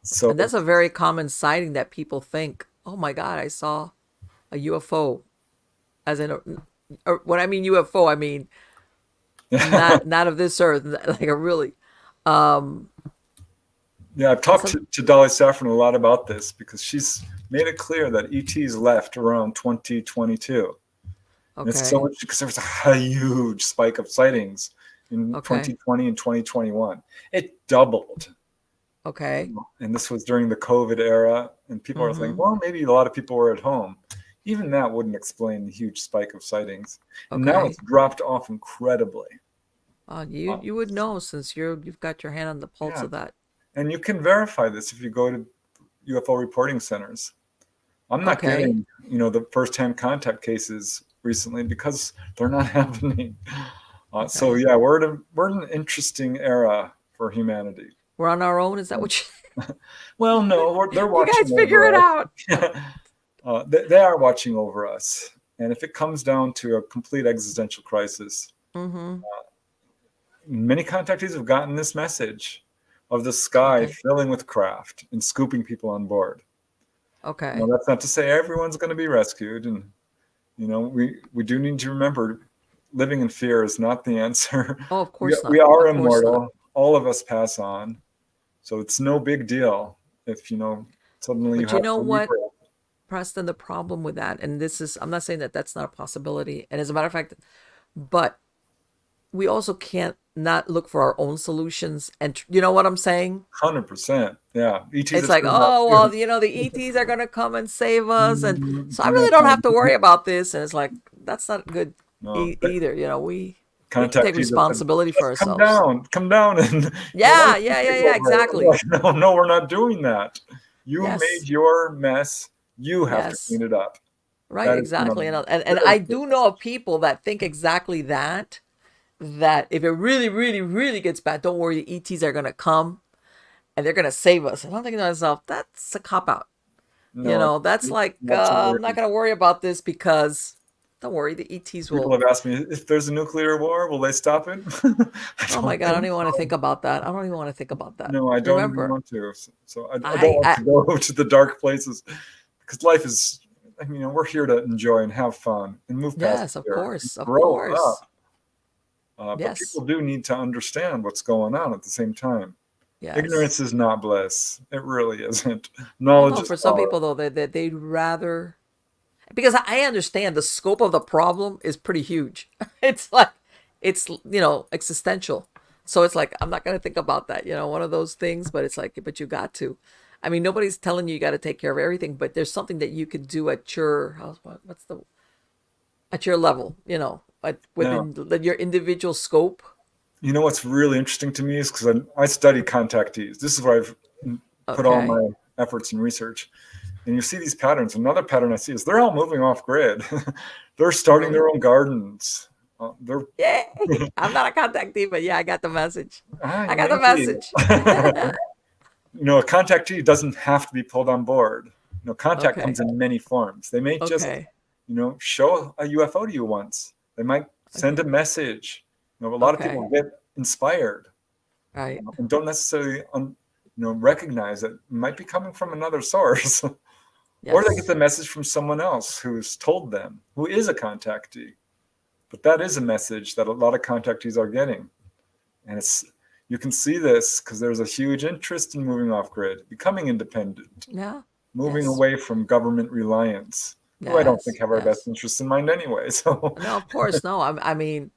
So And that's a very common sighting that people think, oh my God, I saw a UFO. As in, or when I mean UFO, I mean yeah, not of this earth, like a really, um, yeah. I've talked some, to Dolly Saffron a lot about this because she's made it clear that ET's left around 2022. And it's so okay, much because there was a huge spike of sightings in okay, 2020 and 2021. It doubled. okay, And this was during the COVID era. And people are thinking, mm-hmm, well, maybe a lot of people were at home. Even that wouldn't explain the huge spike of sightings. And now it's okay. dropped off incredibly. You Uh, you would know since you've got your hand on the pulse yeah. of that. And you can verify this if you go to UFO reporting centers. I'm not Okay, getting, the firsthand contact cases recently because they're not happening. So Okay. yeah, we're in an interesting era for humanity. We're on our own. Is that what Well, no, they're you watching guys figure over it out? us. They are watching over us, and if it comes down to a complete existential crisis, Mm-hmm. many contactees have gotten this message of the sky Okay. filling with craft and scooping people on board. Now, Okay. that's not to say everyone's going to be rescued, and we do need to remember living in fear is not the answer. Oh, of we, course we not. are Of course not. immortal. All of us pass on, so it's no big deal if suddenly you But you have know to leave what, Earth. Preston, the problem with that, and this is, I'm not saying that that's not a possibility. And as a matter of fact, but we also can't not look for our own solutions. And you know what I'm saying? 100%. Yeah, ETs It's have like, turned out oh, too. well, the ETs are going to come and save us. And so I Do really not don't have to come. worry about this. And it's like, that's not good No, either. We can take contactees have said, responsibility for just ourselves. come down, and your life Yeah, will yeah, yeah, take yeah, over. We're exactly. like, no, no, we're not doing that. You made Yes, your mess. You have to yes. clean it up. Right, That is a exactly. And very I clear do know message. of people that think exactly that, that if it really, really, really gets bad, don't worry, the ETs are going to come and they're going to save us. And I'm thinking to myself, that's a cop out. No, That's like, not to I'm not worry. going to worry about this because don't worry, the ETs People will. have asked me if there's a nuclear war, will they stop it? I Oh my don't God, I don't think even want to think so. about that. I don't even want to think about that. No, I don't even Remember, want to. So I don't I, want I to go to the dark places because life is. I mean, we're here to enjoy and have fun and move past yes, of fear and course, of grow course. up. But Yes, people do need to understand what's going on at the same time. Ignorance yes. is not bliss. It really isn't. Well, Knowledge no, is for some power. people though, they'd rather, because I understand the scope of the problem is pretty huge. It's like it's existential. So it's like I'm not gonna think about that, one of those things. But it's like, but you got to. I mean, nobody's telling you got to take care of everything, but there's something that you could do at your what's the at your level, Now, within your individual scope. what's really interesting to me is because I study contactees. This is where I've put all Okay. my efforts and research. And you see these patterns. Another pattern I see is they're all moving off grid. They're starting Really? their own gardens. They're Yay! I'm not a contactee, but yeah, I got the message. I got the maybe. message. A contactee doesn't have to be pulled on board. Contact comes Okay. in many forms. They may just, Okay. show a UFO to you once. They might send a Okay. message. A lot of people Okay. get inspired Right. and don't necessarily, recognize that it might be coming from another source. Or they get Yes. the message from someone else who's told them, who is a contactee. But that is a message that a lot of contactees are getting. And you can see this because there's a huge interest in moving off grid, becoming independent, Yeah. moving Yes. away from government reliance, who I don't think Yes. have our best Yes. interests in mind anyway. So, No, of course. No. I mean,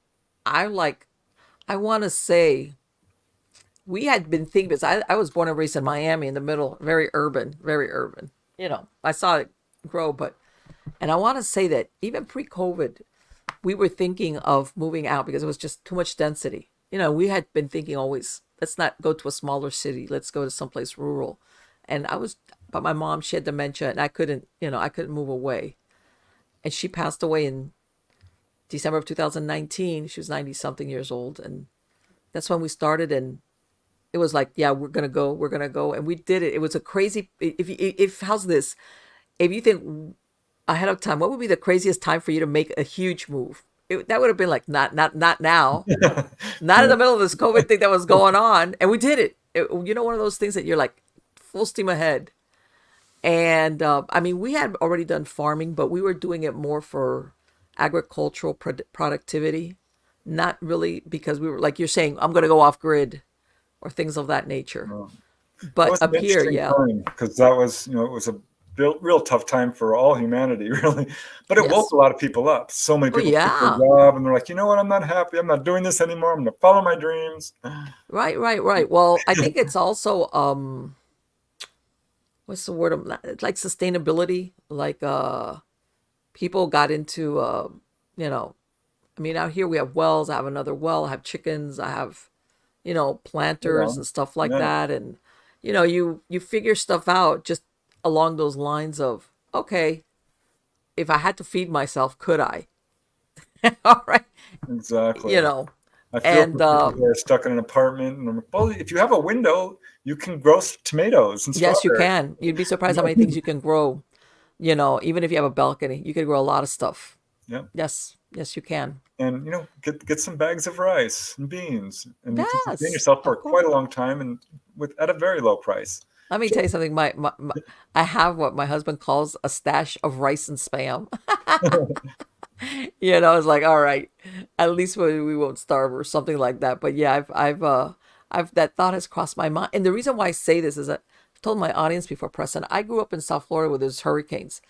I like, I want to say we had been thinking because I was born and raised in Miami in the middle, very urban, very urban. I saw it grow, and I want to say that even pre COVID, we were thinking of moving out because it was just too much density. We had been thinking always, let's not go to a smaller city, let's go to someplace rural. But my mom, she had dementia and I couldn't move away. And she passed away in December of 2019. She was 90 something years old. And that's when we started. And it was like, yeah, we're going to go. And we did it. It was a crazy, how's this? If you think ahead of time, what would be the craziest time for you to make a huge move? That would have been like, not now, not in yeah. the middle of this COVID thing that was going on. And we did it. One of those things that you're like full steam ahead. And I mean, we had already done farming, but we were doing it more for agricultural productivity, not really because we were like you're saying, I'm going to go off grid or things of that nature. It But was an up here, interesting yeah, time because that was, it was a real tough time for all humanity, really. But it woke yes, a lot of people up. So many oh people quit their yeah, job and they're like, you know what? I'm not happy. I'm not doing this anymore. I'm going to follow my dreams. right, right, right. Well, I think it's also what's the word? Like sustainability. Like people got into you know, I mean, out here we have wells. I have another well. I have chickens. I have planters Yeah. and stuff like Yeah. that. And you figure stuff out just along those lines of, okay, if I had to feed myself, could I? All right. Exactly. You know, I feel and for people who are stuck in an apartment, and I'm like, well, if you have a window, you can grow tomatoes and yes, you strawberries. can. You'd be surprised how You many things know? you can grow. Even if you have a balcony, you can grow a lot of stuff. Yeah. Yes, yes, you can. And get some bags of rice and beans, and you can sustain Yes, yourself for of course. quite a long time, and with at a very low price. Let me tell you something. I have what my husband calls a stash of rice and spam. It's like, all right, at least we won't starve or something like that. But yeah, I've that thought has crossed my mind. And the reason why I say this is that I've told my audience before, Preston, I grew up in South Florida where there's hurricanes,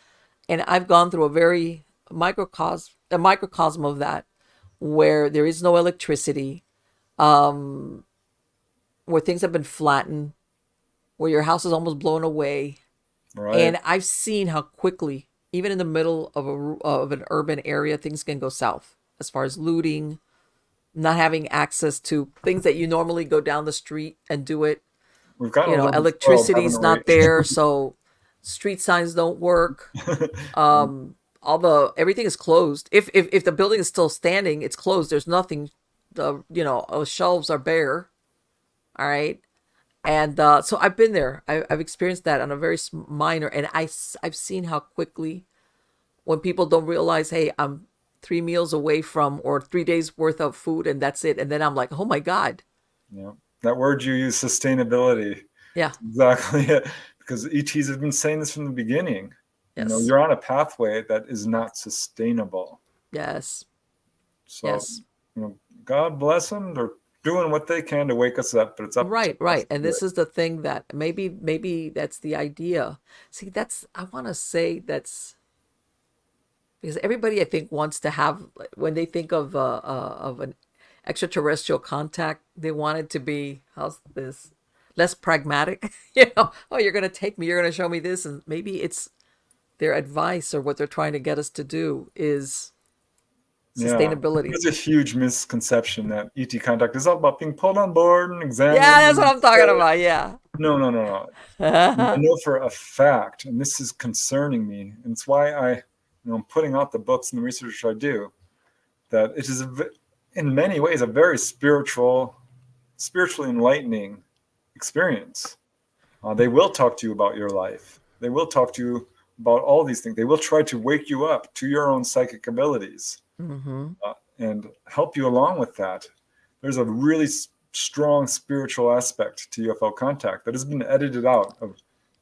and I've gone through a very microcosm of that, where there is no electricity, where things have been flattened, where your house is almost blown away. Right. And I've seen how quickly, even in the middle of an urban area, things can go south as far as looting, not having access to things that you normally go down the street and do it. We've gotten a little bit spoiled, haven't Electricity's we? not there, so street signs don't work. All the everything is closed. If the building is still standing, it's closed. There's nothing. The shelves are bare. All right. And so I've been there. I've experienced that on a very minor, and I've seen how quickly when people don't realize, hey, I'm 3 meals away from or 3 days worth of food, and that's it. And then I'm like, oh my God, Yeah. That word you use, sustainability. yeah, Exactly it. Because ETs have been saying this from the beginning. yes, You're on a pathway that is not sustainable. yes, So, yes, you know, God bless them. They're doing what they can to wake us up, but it's up to right, us right. to And do this it. is the thing that maybe that's the idea. See, that's I want to say that's because everybody I think wants to have when they think of an extraterrestrial contact, they want it to be how's this less pragmatic. Oh, you're gonna take me, you're gonna show me this, and maybe it's their advice or what they're trying to get us to do is Yeah. sustainability. There's a huge misconception that ET contact is all about being pulled on board and Yeah, examined that's what and I'm talking about. Yeah. no, no, no, no. I know for a fact, and this is concerning me, and it's why I'm putting out the books and the research I do, that it is in many ways a very spiritually enlightening experience. They will talk to you about your life. They will talk to you about all these things. They will try to wake you up to your own psychic abilities Mm-hmm. and help you along with that. There's a really strong spiritual aspect to UFO contact that has been edited out of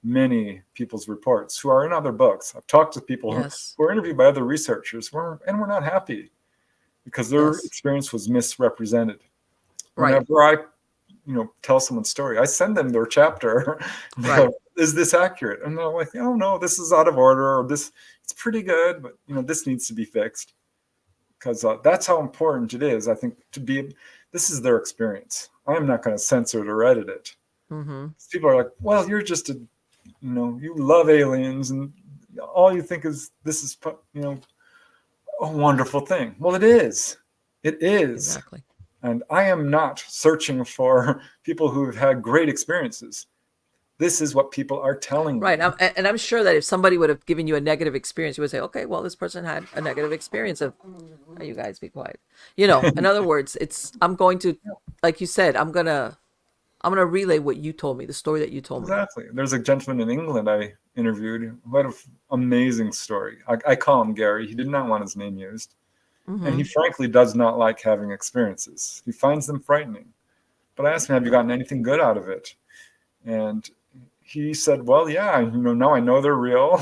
many people's reports who are in other books. I've talked to people Yes. who are interviewed by other researchers, and we're not happy because their Yes. experience was misrepresented. Right. Whenever I tell someone's story, I send them their chapter. And they Right. go, is this accurate? And they're like, oh no, this is out of order, or this it's pretty good, but this needs to be fixed. Because that's how important it is, I think, to be. This is their experience. I am not going to censor it or edit it. Mm-hmm. People are like, well, you're just you love aliens, and all you think is this is, a wonderful thing. Well, it is. It is. Exactly. And I am not searching for people who've had great experiences. This is what people are telling Right. me. And I'm sure that if somebody would have given you a negative experience, you would say, okay, well, this person had a negative experience of, oh, you guys be quiet. In other words, I'm going to, like you said, I'm gonna relay what you told me, the story that you told me. Exactly. There's a gentleman in England I interviewed who had an amazing story. I call him Gary. He did not want his name used. And he Mm-hmm. frankly does not like having experiences. He finds them frightening. But I asked him, have you gotten anything good out of it? And he said, well, yeah, now I know they're real.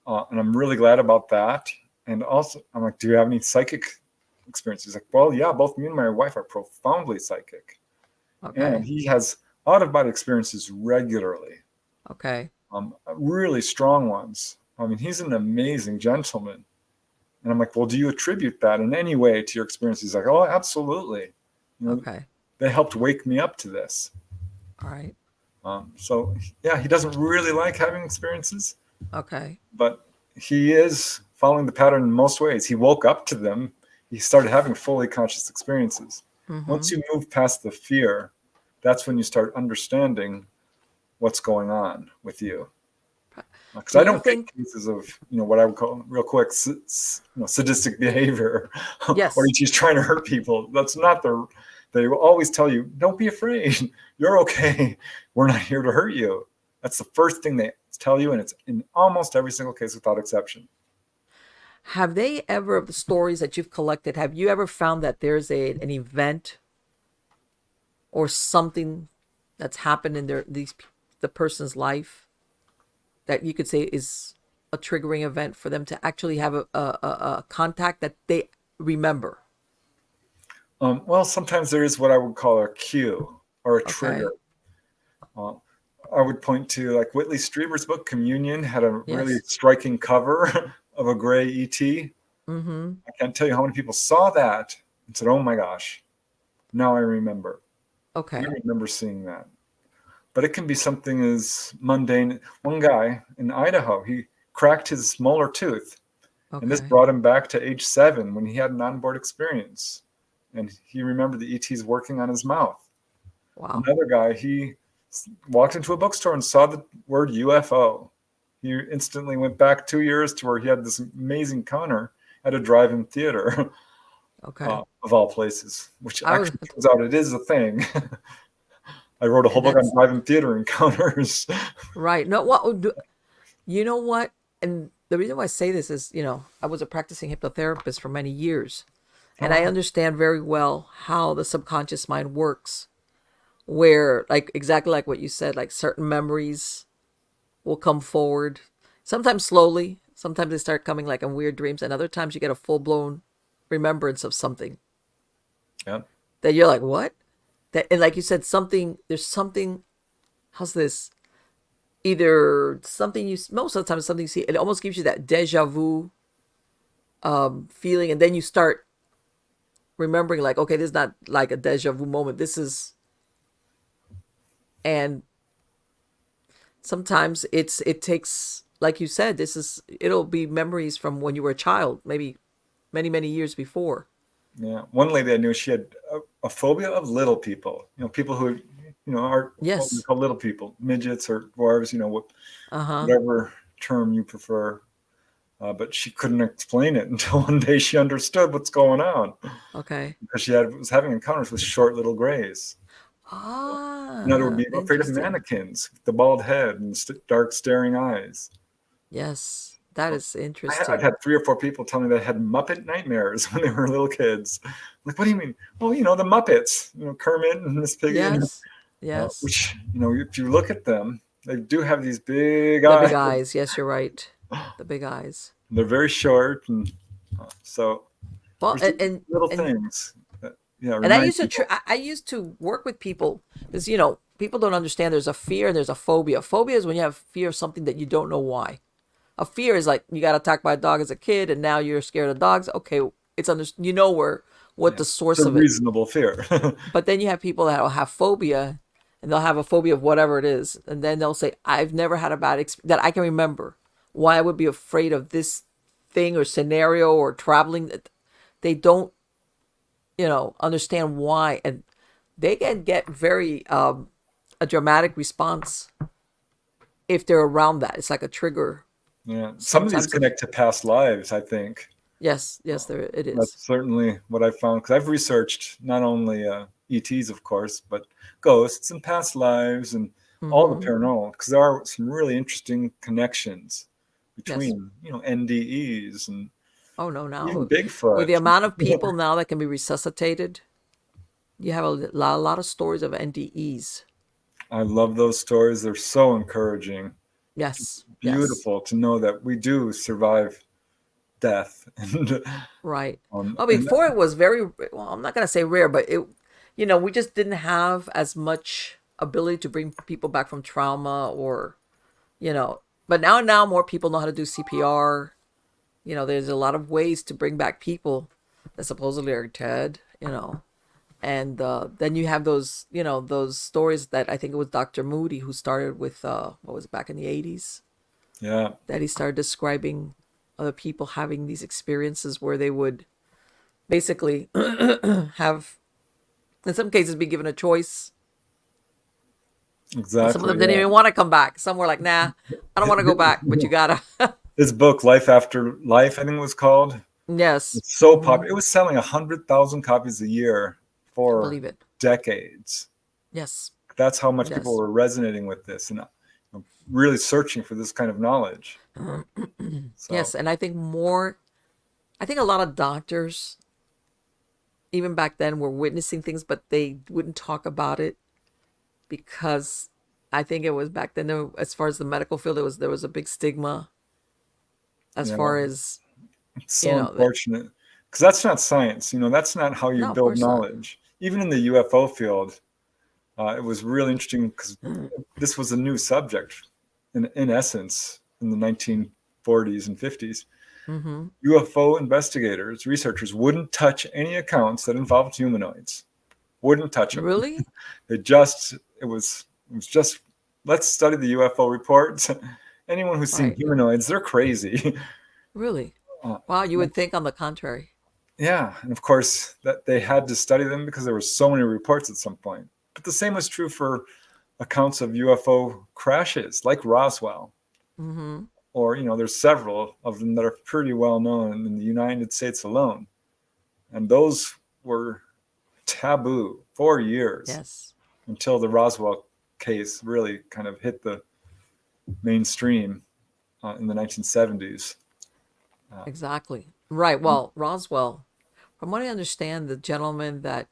And I'm really glad about that. And also, I'm like, do you have any psychic experiences? He's like, well, yeah, both me and my wife are profoundly psychic. And Okay. he has out of body experiences regularly, Okay. really strong ones. I mean, he's an amazing gentleman. And I'm like, well, do you attribute that in any way to your experience? He's like, oh, absolutely. Okay. They helped wake me up to this. All right. So, yeah, he doesn't really like having experiences, Okay. but he is following the pattern in most ways. He woke up to them. He started having fully conscious experiences. Mm-hmm. Once you move past the fear, that's when you start understanding what's going on with you. Because Do I you don't get think? cases of what I would call real quick sadistic behavior, or Yes. he's trying to hurt people. That's not the. They will always tell you, "Don't be afraid. You're okay. We're not here to hurt you." That's the first thing they tell you, and it's in almost every single case without exception. Have they ever, of the stories that you've collected, have you ever found that there's an event or something that's happened in the person's life that you could say is a triggering event for them to actually have a contact that they remember? Well, sometimes there is what I would call a cue or a trigger. Okay. Uh, I would point to like Whitley Strieber's book Communion had a really Yes. striking cover of a gray ET. Mm-hmm. I can't tell you how many people saw that and said, "Oh my gosh, now I remember. I Okay. remember seeing that." But it can be something as mundane. One guy in Idaho, he cracked his molar tooth, and this Okay. brought him back to age 7 when he had an onboard experience, and he remembered the ETs working on his mouth. Wow. Another guy, he walked into a bookstore and saw the word UFO. He instantly went back 2 years to where he had this amazing encounter at a drive-in theater, Okay. of all places, which I was, actually turns out it is a thing. I wrote a whole and book on that's drive-in theater encounters. right. No, what you know what? And the reason why I say this is, I was a practicing hypnotherapist for many years, and I Oh, understand very well how the subconscious mind works. Where, like, exactly like what you said, like certain memories will come forward, sometimes slowly, sometimes they start coming like in weird dreams, and other times you get a full blown remembrance of something yeah. that you're like, what? That, and like you said, there's something, how's this? Either something most of the time it's something you see, it almost gives you that deja vu feeling, and then you start remembering, like, okay, this is not like a deja vu moment. This is, and sometimes it takes, like you said, it'll be memories from when you were a child, maybe many years before. Yeah. One lady I knew, she had a phobia of little people. People who, are what we Yes. call little people, midgets or dwarves. Uh-huh. Whatever term you prefer. But she couldn't explain it until one day she understood what's going on Okay. because was having encounters with short little grays. Another would Ah, be afraid of interesting. mannequins with the bald head and dark staring eyes. Yes, that is I've interesting. had 3 or 4 people tell me they had Muppet nightmares when they were little kids. Like, what do you mean? Well, the Muppets, Kermit and Miss Piggy, Yes. Yes. which, if you look at them, they do have these big The big eyes. eyes. Yes, you're right. The big eyes. They're very short. And so Well, there's and these and little and, things that, and I remind used to people. I used to work with people because people don't understand there's a fear and there's a phobia. Phobia is when you have fear of something that you don't know why. A fear is like you got attacked by a dog as a kid and now you're scared of dogs. Okay, it's under what Yeah, the it's source a of it. reasonable fear. But then you have people that will have phobia, and they'll have a phobia of whatever it is, and then they'll say, "I've never had a bad experience that I can remember. Why I would be afraid of this thing or scenario or traveling." They don't, understand why, and they can get very a dramatic response if they're around that. It's like a trigger Yeah, some of these sometimes. Of connect to past lives, I think. yes, yes, there it is. That's certainly what I found because I've researched not only ETs, of course, but ghosts and past lives and all the Mm-hmm. paranormal because there are some really interesting connections Yes. between, NDEs and Oh no, even now with the Bigfoot. amount of people now that can be resuscitated, you have a lot of stories of NDEs. I love those stories. They're so encouraging. Yes, yes, Beautiful to know that we do survive death. And, right. um, Well, and before it was very, well, I'm not going to say rare, but we just didn't have as much ability to bring people back from trauma you know, but now more people know how to do CPR. There's a lot of ways to bring back people that supposedly are dead, and then you have those stories that I think it was Dr. Moody who started with, what was it, back in the 80s, yeah, that he started describing other people having these experiences where they would basically have, in some cases, be given a choice And some of Exactly. them didn't Yeah. even want to come back. Some were like, nah, I don't want to go back, but you gotta. His book, Life After Life, I think it was called. Yes. It's so popular. It was selling 100,000 copies a year I for believe it. decades. Yes. That's how much people Yes. were resonating with this and really searching for this kind of knowledge. So, Yes. And I think a lot of doctors, even back then, were witnessing things, but they wouldn't talk about it because I think it was back then, as far as the medical field, there was a big stigma as yeah, far as, it's so that, unfortunate because that's not science. That's not how you no, of build course not. knowledge. Even in the UFO field, it was really interesting because this was a new subject in essence in the 1940s and 50s. Mm-hmm. UFO investigators, researchers wouldn't touch any accounts that involved humanoids. Wouldn't touch them. Really? It was just let's study the UFO reports. Anyone who's seen Right. humanoids, they're crazy. Really? Uh, Wow, you would think on the contrary. yeah, and of course that they had to study them because there were so many reports at some point. But the same was true for accounts of UFO crashes, like Roswell, Mm-hmm. or there's several of them that are pretty well known in the United States alone, and those were taboo for years Yes. until the Roswell case really kind of hit the mainstream in the 1970s. Exactly. Right. Well, Roswell, from what I understand, the gentleman that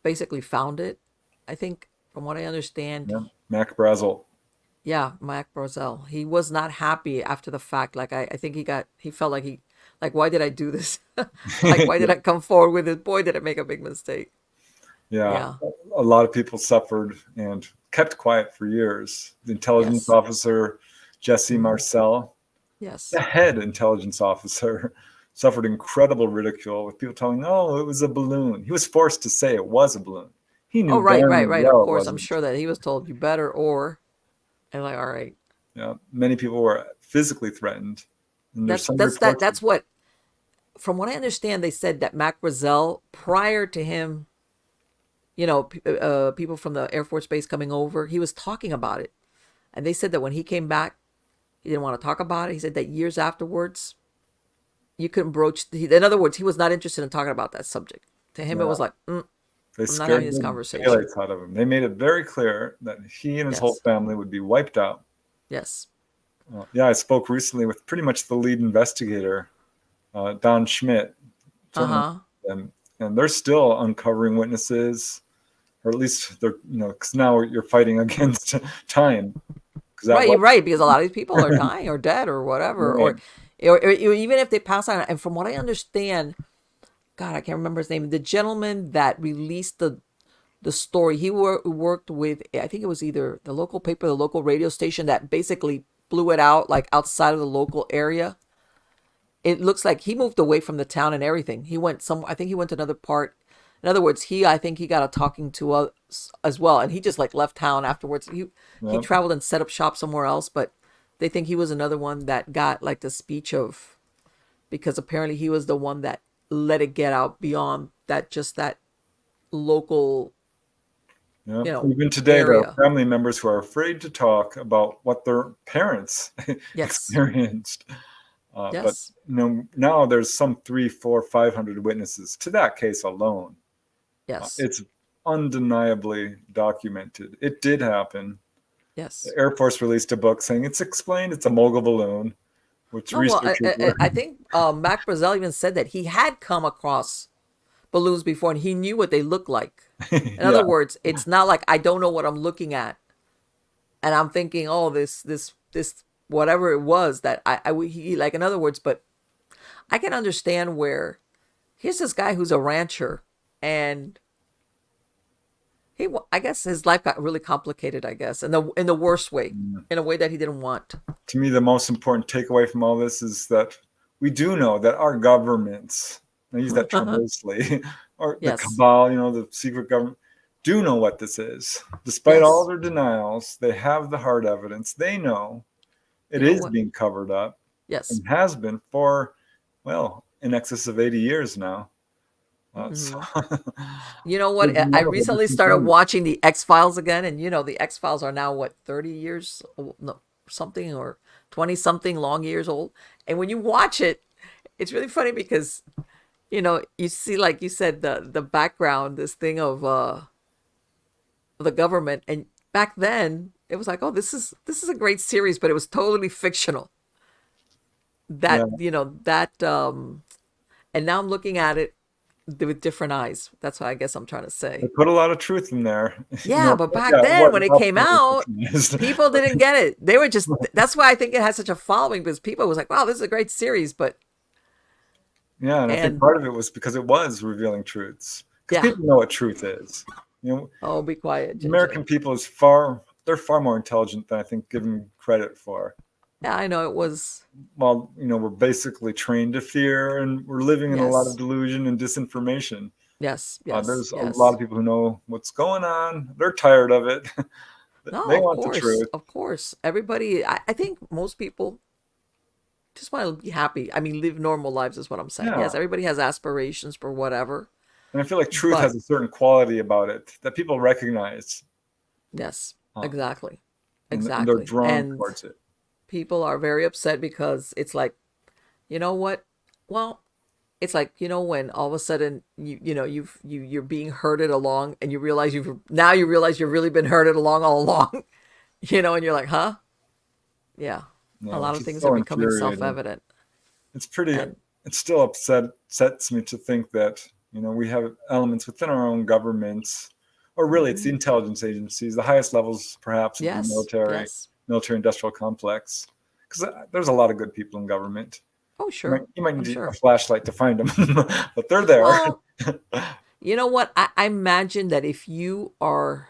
basically found it, I think, from what I understand, Yeah, Mac Brazel. yeah, Mike Brozell, he was not happy after the fact. Like, I think he felt like like, why did I do this? Like, why did I come forward with it? Boy, did I make a big mistake. Yeah, Yeah. a lot of people suffered and kept quiet for years. The intelligence Yes. officer, Jesse Mm-hmm. Marcel, the Yes. head intelligence officer, suffered incredible ridicule with people telling, "Oh, it was a balloon." He was forced to say it was a balloon. He Oh, knew right, darn right, right. Of well it course. I'm wasn't. sure that he was told you better or, and like, all right. Many people were physically threatened, and there's That's some that's that reports. that's what from what I understand, they said that Mac Brazel, prior to him, people from the Air Force Base coming over, he was talking about it. And they said that when he came back, he didn't want to talk about it. He said that years afterwards, you couldn't broach. In other words, he was not interested in talking about that subject. To him, it Yeah, was like, they I'm not having scared this the conversation. daylights out of him. They made it very clear that he and his whole Yes. family would be wiped out. Yes. Yeah, I spoke recently with pretty much the lead investigator, Don Schmidt. Uh Certainly, huh. and they're still uncovering witnesses, or at least they're, because now you're fighting against time. Because that Right. was You're right. Because a lot of these people are dying or dead or whatever, right. or even if they pass on. And from what I understand, God, I can't remember his name. The gentleman that released the story, he worked with, I think it was either the local paper, the local radio station that basically blew it out like outside of the local area. It looks like he moved away from the town and everything. He went some. I think he went to another part. In other words, I think he got a talking to us as well, and he just like left town afterwards. He Yep. traveled and set up shop somewhere else, but they think he was another one that got like the speech of, because apparently he was the one that let it get out beyond that, just that local, Yep. Even today, there are area. family members who are afraid to talk about what their parents Yes. experienced. But Yes. now there's some 3, 4, 500 witnesses to that case alone. Yes. It's undeniably documented. It did happen. The Yes. Air Force released a book saying it's explained. It's a mogul balloon, which No, well, researchers were. I think Mac Brazel even said that he had come across balloons before and he knew what they looked like. In Yeah, other words, it's not like I don't know what I'm looking at and I'm thinking, oh, this whatever it was that he, like, in other words, but I can understand where here's this guy who's a rancher and I guess his life got really complicated, I guess, in the worst way, in a way that he didn't want. to me, the most important takeaway from all this is that we do know that our governments, I use that term loosely, or the Yes. cabal, the secret government, do know what this is. Despite all Yes. their denials, they have the hard evidence. They know You it know is what? being covered up Yes. and has been for, well, in excess of 80 years now. So Hmm. You know what? there's a I lot of it recently started misconceived. watching the X Files again, and the X Files are now what 30 years old, no, something or 20 something long years old. And when you watch it, it's really funny because you see, like you said, the background, this thing of the government, and back then it was like, oh, this is a great series, but it was totally fictional. Yeah, That and now I'm looking at it with different eyes. That's what I guess I'm trying to they say. put a lot of truth in there. Yeah, but back Yeah, then what when it came absolutely out, fictionalized. people didn't get it. They were just That's why I think it has such a following, because people was like, wow, this is a great series, but Yeah, and I think and part of it was because it was revealing truths. Because yeah. people know what truth is. You know, Oh, be quiet, American Ginger. people they're far more intelligent than I think given credit for. Yeah, I know it was. Well, we're basically trained to fear and we're living in a lot of Yes, delusion and disinformation. yes, yes, There's a lot yes. of people who know what's going on. They're tired of it. No, They want the truth. of course. Everybody, I think most people just want to be happy. I mean, live normal lives is what I'm saying. Yeah. Yes, everybody has aspirations for whatever, And I feel like truth but has a certain quality about it that people recognize, yes, uh, exactly, and they're exactly. drawn And towards it. people are very upset because it's like, you know what? Well, it's like, when all of a sudden you're being herded along, and you realize you've really been herded along all along. And you're like, huh? Yeah. A lot Which of is things are so becoming infuriating. self-evident. It's pretty. And It still upsets me to think that we have elements within our own governments, or really it's the mhm. intelligence agencies, the highest levels perhaps of the Yes, military, yes. industrial complex. Because there's a lot of good people in government. Oh, You might, sure. you might I'm need a sure. flashlight to find them, but they're there. Well, you know what? I imagine that if you are,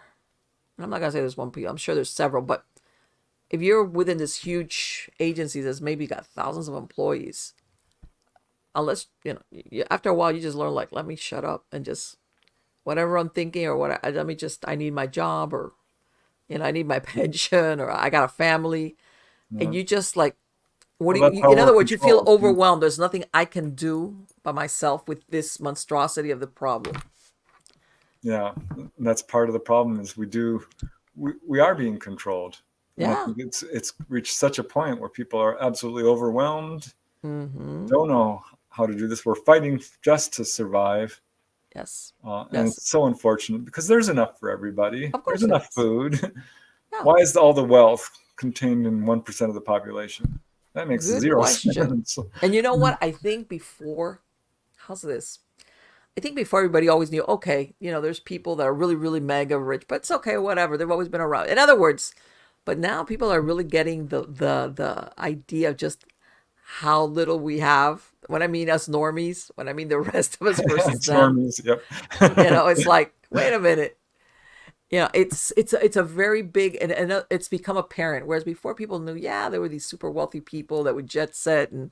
and I'm not gonna say there's one people, I'm sure there's several, but if you're within this huge agency that's maybe got thousands of employees, unless after a while you just learn, like, let me shut up and just whatever I'm thinking, or let me just, I need my job, or I need my pension, or I got a family, and Yeah. you just like, what Well, do that's you, how in we're other words, you feel controlled. overwhelmed. There's nothing I can do by myself with this monstrosity of the problem. Yeah, that's part of the problem is we are being controlled, and I Yeah. think it's reached such a point where people are absolutely overwhelmed, Mm-hmm. don't know how to do this. We're fighting just to survive, Yes. and Yes. it's so unfortunate because there's enough for everybody. Of There's course it enough is. food. Yeah. Why is all the wealth contained in 1% of the population? That makes Good zero question. sense. And you know what? I think before, how's this? I think before, everybody always knew, okay, there's people that are really, really mega rich, but it's okay, whatever. They've always been around. In other words, but now people are really getting the idea of just how little we have. When I mean us normies, when I mean the rest of us versus It's them, normies. Yep. it's like, wait a minute. It's a very big, and it's become apparent. Whereas before, people knew, yeah, there were these super wealthy people that would jet set and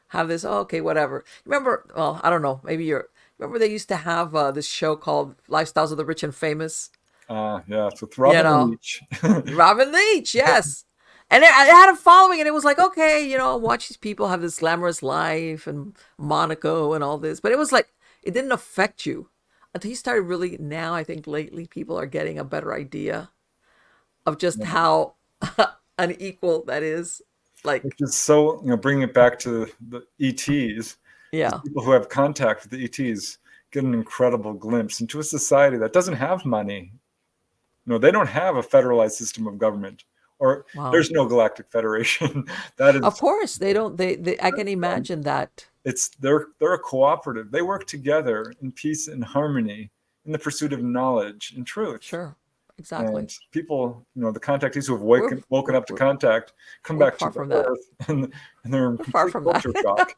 have this. Oh, okay, whatever. Remember? Well, I don't know. Maybe you're. Remember they used to have this show called Lifestyles of the Rich and Famous. Yeah, it's with You Robin know, Leach. Robin Leach, yes. And it had a following, and it was like, okay, watch these people have this glamorous life and Monaco and all this. But it was like, it didn't affect you until you started really. Now, I think lately people are getting a better idea of just how unequal that is. Which Like, is so, bringing it back to the ETs, these yeah, people who have contact with the ETs get an incredible glimpse into a society that doesn't have money. They don't have a federalized system of government, or wow. there's no galactic federation. That Of is, course, they don't. They I can imagine that. they're a cooperative. They work together in peace and harmony in the pursuit of knowledge and truth. Sure, exactly. And people, the contactees who have We're woken we're up to we're, contact, come we're back to far the from that. earth, and they're in We're far complete from that. culture shock.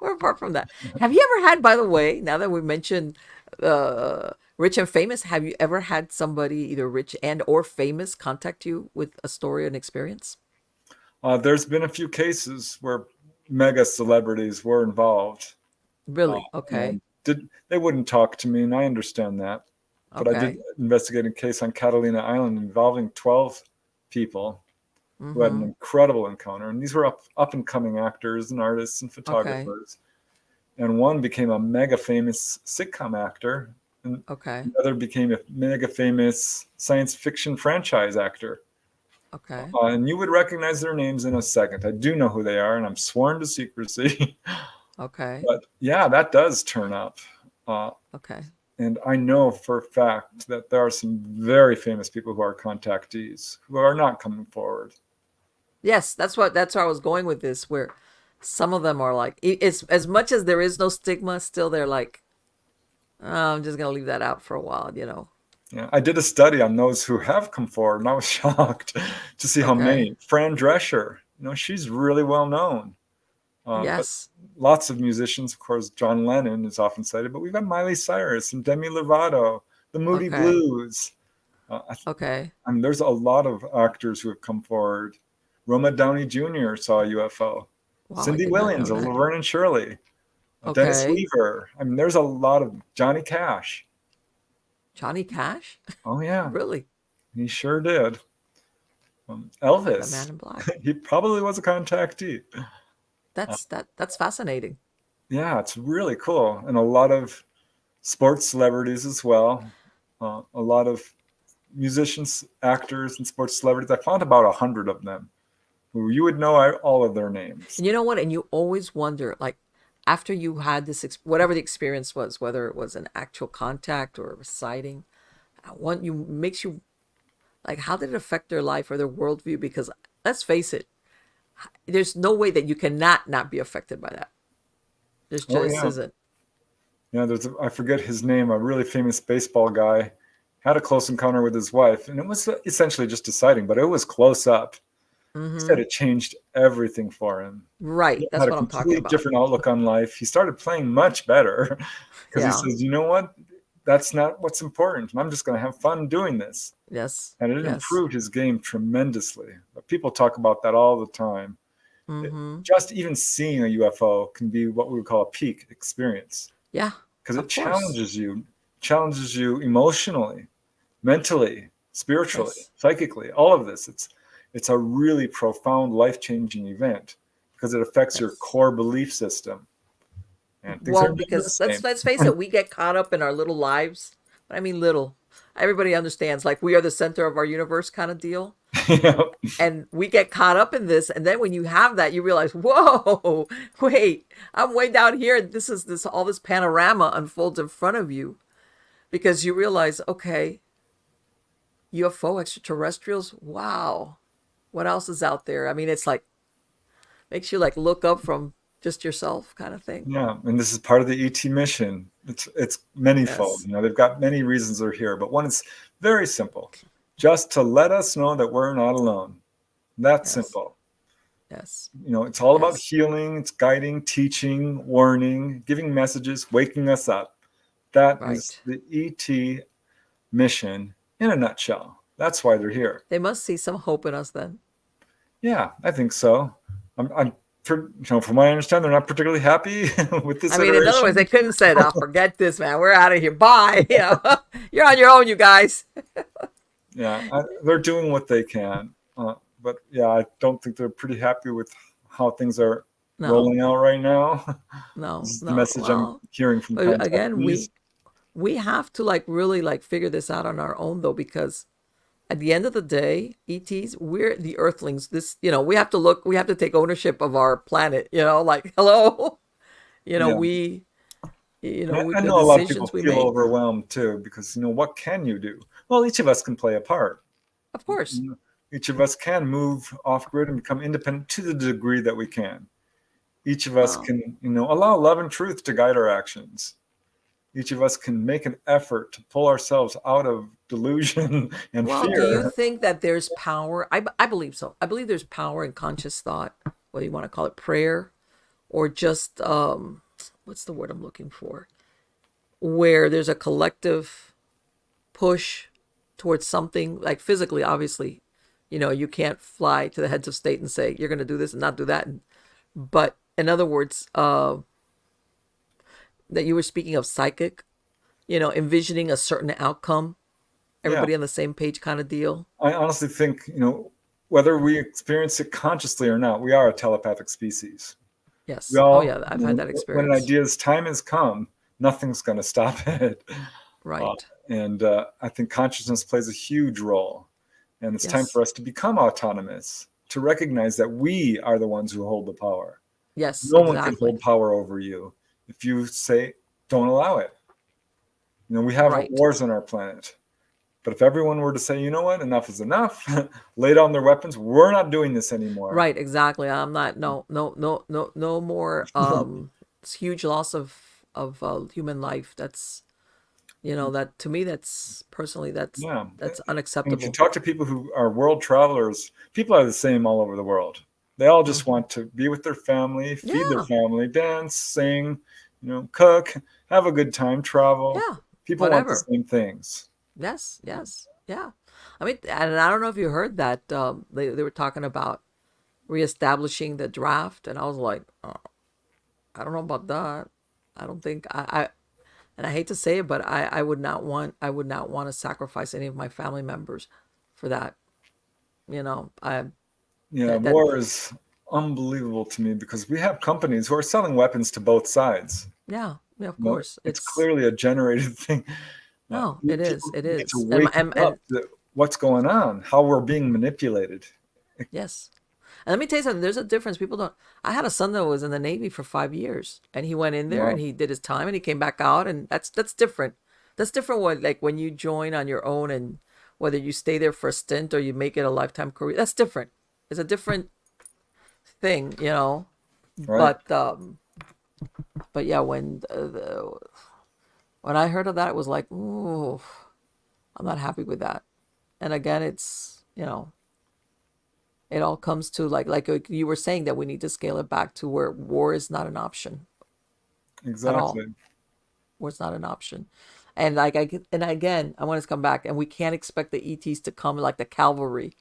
We're far from that. Have you ever had, by the way, now that we mentioned rich and famous, have you ever had somebody either rich and or famous contact you with a story and experience? There's been a few cases where mega celebrities were involved, Really? Okay. and they wouldn't talk to me, and I understand that. But I did Okay. investigate a case on Catalina Island involving 12 people who had an Mm-hmm. incredible encounter, and these were up and coming actors and artists and Okay. photographers. and one became a mega famous sitcom actor, and Okay. the other became a mega famous science fiction franchise actor. Okay. And you would recognize their names in a second. I do know who they are, and I'm sworn to secrecy. Okay. But yeah, that does turn up. Uh, Okay. and I know for a fact that there are some very famous people who are contactees who are not coming forward. Yes, that's where I was going with this, where some of them are like, it's as much as there is no stigma, still they're like, oh, I'm just gonna leave that out for a while, you know. Yeah, I did a study on those who have come forward, and I was shocked to see how Okay. many. Fran Drescher, she's really well known. But Yes. lots of musicians, of course, John Lennon is often cited, but we've got Miley Cyrus and Demi Lovato, the Moody Okay. Blues. Uh, I, Okay. I mean, there's a lot of actors who have come forward. Roma Downey Jr. saw a UFO. Wow, I Cindy did not Williams know of that. Laverne and Shirley. Dennis Okay. Weaver. I mean, there's a lot of Johnny Cash. Johnny Cash? Oh, yeah, Really? he sure did. The Man Elvis, in Black. he probably was a contactee. Uh, That's fascinating. yeah, it's really cool. And a lot of sports celebrities as well. A lot of musicians, actors, and sports celebrities. I found about 100 of them who you would know all of their names. And you know what? And you always wonder, like, after you had this, whatever the experience was, whether it was an actual contact or a sighting, one you makes you like, how did it affect their life or their worldview? Because let's face it, there's no way that you cannot not be affected by that. There's Oh just yeah, isn't. yeah. I forget his name. A really famous baseball guy had a close encounter with his wife, and it was essentially just a sighting, but it was close up. He said Mm-hmm. it changed everything for him. Right. He That's had a what I'm talking completely about. different outlook on life. He started playing much better because he Yeah. says, you know what? That's not what's important. I'm just going to have fun doing this. Yes. And it Yes. improved his game tremendously. But people talk about that all the time. Mm-hmm. Just even seeing a UFO can be what we would call a peak experience Yeah. because it Of course. challenges you emotionally, mentally, spiritually, Yes. psychically, all of this. It's a really profound, life-changing event because it affects your Yes. core belief system, and things are Well, never the because same. let's face it, we get caught up in our little lives. But I mean little. Everybody understands, like, we are the center of our universe kind of deal. Yeah, And we get caught up in this, and then when you have that, you realize, whoa, wait, I'm way down here, and this all this panorama unfolds in front of you, because you realize, okay, UFO extraterrestrials, wow, what else is out there? I mean, it's like, makes you like look up from just yourself kind of thing. yeah, and this is part of the ET mission. It's manyfold. Yes. They've got many reasons they're here, but one is very simple, just to let us know that we're not alone. That's Yes. simple. Yes. It's all about Yes. healing, it's guiding, teaching, warning, giving messages, waking us up. That is Right. the ET mission in a nutshell. That's why they're here. They must see some hope in us then. Yeah, I think so. I'm from what I understand, they're not particularly happy with this I mean, in other words, iteration. they couldn't say, "Oh, forget this, man. We're out of here. Bye." You're on your own, you guys. Yeah, they're doing what they can. But yeah, I don't think they're pretty happy with how things are No, rolling out right now. This no, is the no. message I'm Well, hearing from but again, contactees. we have to like really like figure this out on our own though, because at the end of the day, ETs, we're the Earthlings. This, we have to look. We have to take ownership of our planet. Like, hello. Yeah, We, I the know a lot of people decisions we feel make. overwhelmed too because what can you do? Well, each of us can play a part. Of course. Each of us can move off grid and become independent to the degree that we can. Each of us Well, can, allow love and truth to guide our actions. Each of us can make an effort to pull ourselves out of delusion and Well, do you fear. think that there's power? I believe so. I believe there's power in conscious thought, whether you want to call it prayer or just what's the word I'm looking for? Where there's a collective push towards something, like physically, obviously. You can't fly to the heads of state and say you're going to do this and not do that. But in other words, that you were speaking of psychic, envisioning a certain outcome, Yeah, everybody on the same page kind of deal. I honestly think, whether we experience it consciously or not, we are a telepathic species. We Yes. Oh all, yeah, I've had that when an experience. idea's time has come, nothing's going to stop it. Uh, Right. and I think consciousness plays a huge role. And it's time Yes. for us to become autonomous, to recognize that we are the ones who hold the power. Yes, No one can exactly. hold power over you if you say, don't allow it. We have Right. wars on our planet. But if everyone were to say, you know what, enough is enough, lay down their weapons, we're not doing this anymore. Right, exactly. I'm not no no no no no more it's huge loss of human life. That's that to me that's personally Yeah. that's And if you unacceptable. talk to people who are world travelers, people are the same all over the world. They all just Hmm. want to be with their family, feed their Yeah. family, dance, sing, cook, have a good time, travel. Yeah. People want the Whatever. same things. Yes, yes. Yeah. I mean, and I don't know if you heard that they were talking about reestablishing the draft, and I was like, oh, I don't know about that. I don't think I and I hate to say it, but I would not want to sacrifice any of my family members for that. I Yeah, that war is unbelievable to me because we have companies who are selling weapons to both sides. yeah, yeah, of course. It's It's clearly a generated thing. no, it is. People It need to is. wake up And to what's going on, how we're being manipulated. yes. And let me tell you something, there's a difference. People don't I had a son that was in the Navy for 5 years and he went in there and Wow. he did his time and he came back out and that's different. That's different when like when you join on your own and whether you stay there for a stint or you make it a lifetime career. That's different. It's a different thing. Right? But yeah, when I heard of that, it was like, ooh, I'm not happy with that. And again, it's it all comes to like you were saying that we need to scale it back to where war is not an option at all. Exactly. War is not an option. And like and again, I want to come back, and we can't expect the ETs to come like the cavalry,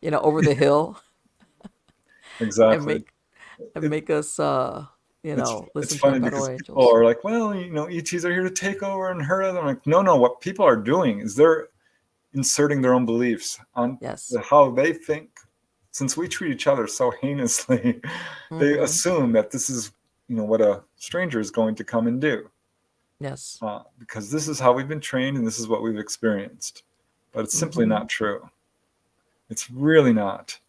over the hill and Exactly. It, make us it's listen to our funny federal because people angels. are like, well, ETs are here to take over and hurt us. I'm like, no, no. What people are doing is they're inserting their own beliefs on Yes. how they think. Since we treat each other so heinously, they Mm-hmm. assume that this is, what a stranger is going to come and do. Yes. Because this is how we've been trained and this is what we've experienced. But it's simply Mm-hmm. not true. It's really not.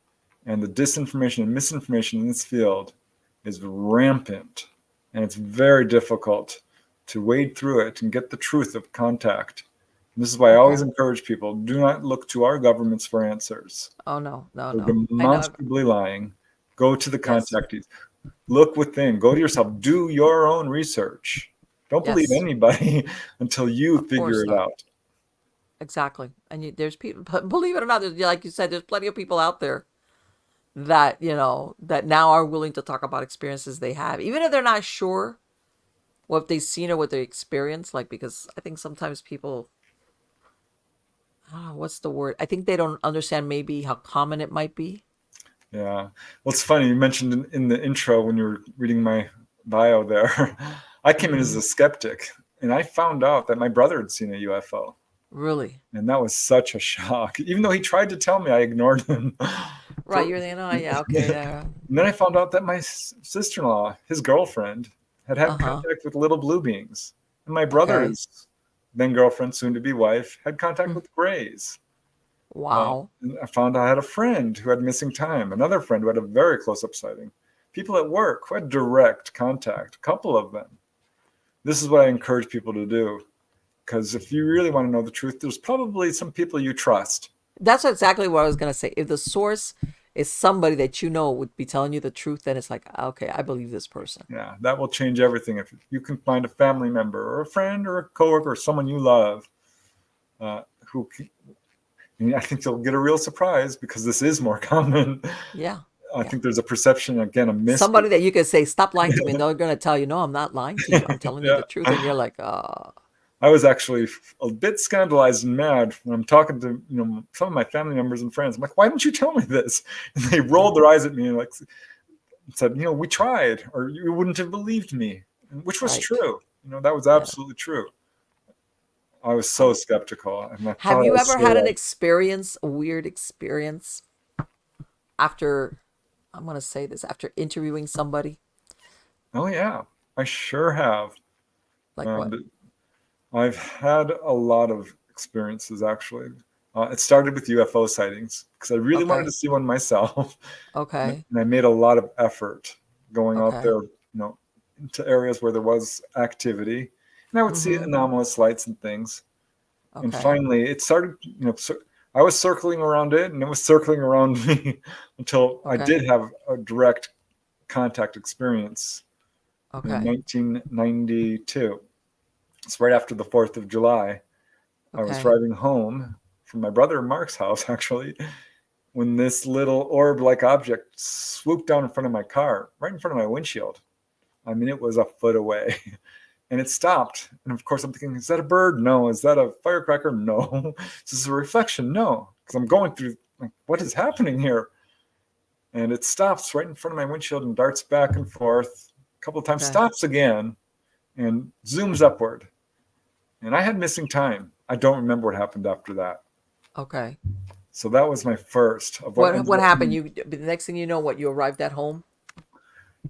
And the disinformation and misinformation in this field is rampant. And it's very difficult to wade through it and get the truth of contact. And this is why I always Okay. encourage people, do not look to our governments for answers. Oh no, no, They're no. I know. demonstrably lying. Go to the Yes. contactees. Look within. Go to yourself. Do your own research. Don't believe Yes. anybody until you Of figure course it not. out. Exactly. And there's people, but believe it or not, like you said, there's plenty of people out there that, that now are willing to talk about experiences they have, even if they're not sure what they've seen or what they experienced. Like, because I think sometimes people, what's the word? I think they don't understand maybe how common it might be. Yeah. Well, it's funny. You mentioned in the intro when you were reading my bio there, I came in as Mm-hmm. a skeptic and I found out that my brother had seen a UFO. Really? And that was such a shock. Even though he tried to tell me, I ignored him. Right. For, You're thinking, oh, and yeah, okay, yeah. then I found out that my sister in law, his girlfriend, had Uh-huh. contact with little blue beings. And my Okay. brother's then girlfriend, soon to be wife, had contact Mm. with grays. Wow. And I found I had a friend who had missing time, another friend who had a very close up sighting, people at work who had direct contact, a couple of them. This is what I encourage people to do. Because if you really want to know the truth, there's probably some people you trust. That's exactly what I was gonna say. If the source is somebody that would be telling you the truth, then it's like, okay, I believe this person. Yeah, that will change everything. If you can find a family member or a friend or a coworker or someone you love who I think you'll get a real surprise because this is more common. Yeah, I yeah. think there's a perception, again, a myth. Somebody that you can say, "Stop lying to me," and they're gonna tell you, "No, I'm not lying to you. I'm telling you Yeah. the truth," and you're like, I was actually a bit scandalized and mad when I'm talking to some of my family members and friends. I'm like, why didn't you tell me this? And they rolled their eyes at me and said, we tried, or you wouldn't have believed me, which was right, true. That was yeah." absolutely true. I was Have so skeptical, and I Have thought I you was ever so had an right. experience, a weird experience, after I'm gonna say this, after interviewing somebody? Oh yeah, I sure have. Like what? And I've had a lot of experiences actually. It started with UFO sightings because I really wanted to Okay. see one myself, and Okay. I made a lot of effort going out Okay. there, into areas where there was activity, and I would see Mm-hmm. anomalous lights and things. And Okay. finally, it started. I was circling around it, and it was circling around me until I Okay. did have a direct contact experience in Okay. 1992. It's right after the 4th of July. I was Okay. driving home from my brother Mark's house, actually, when this little orb like object swooped down in front of my car, right in front of my windshield. I mean, it was a foot away. And it stopped. And of course, I'm thinking, is that a bird? No. Is that a firecracker? No. Is this a reflection? No. Because I'm going through, like, what is happening here? And it stops right in front of my windshield and darts back and forth. A couple of times, Okay. stops again and zooms upward. And I had missing time. I don't remember what happened after that. Okay. So that was my first of what ended What up happened? being. You the next thing you know, what you arrived at home?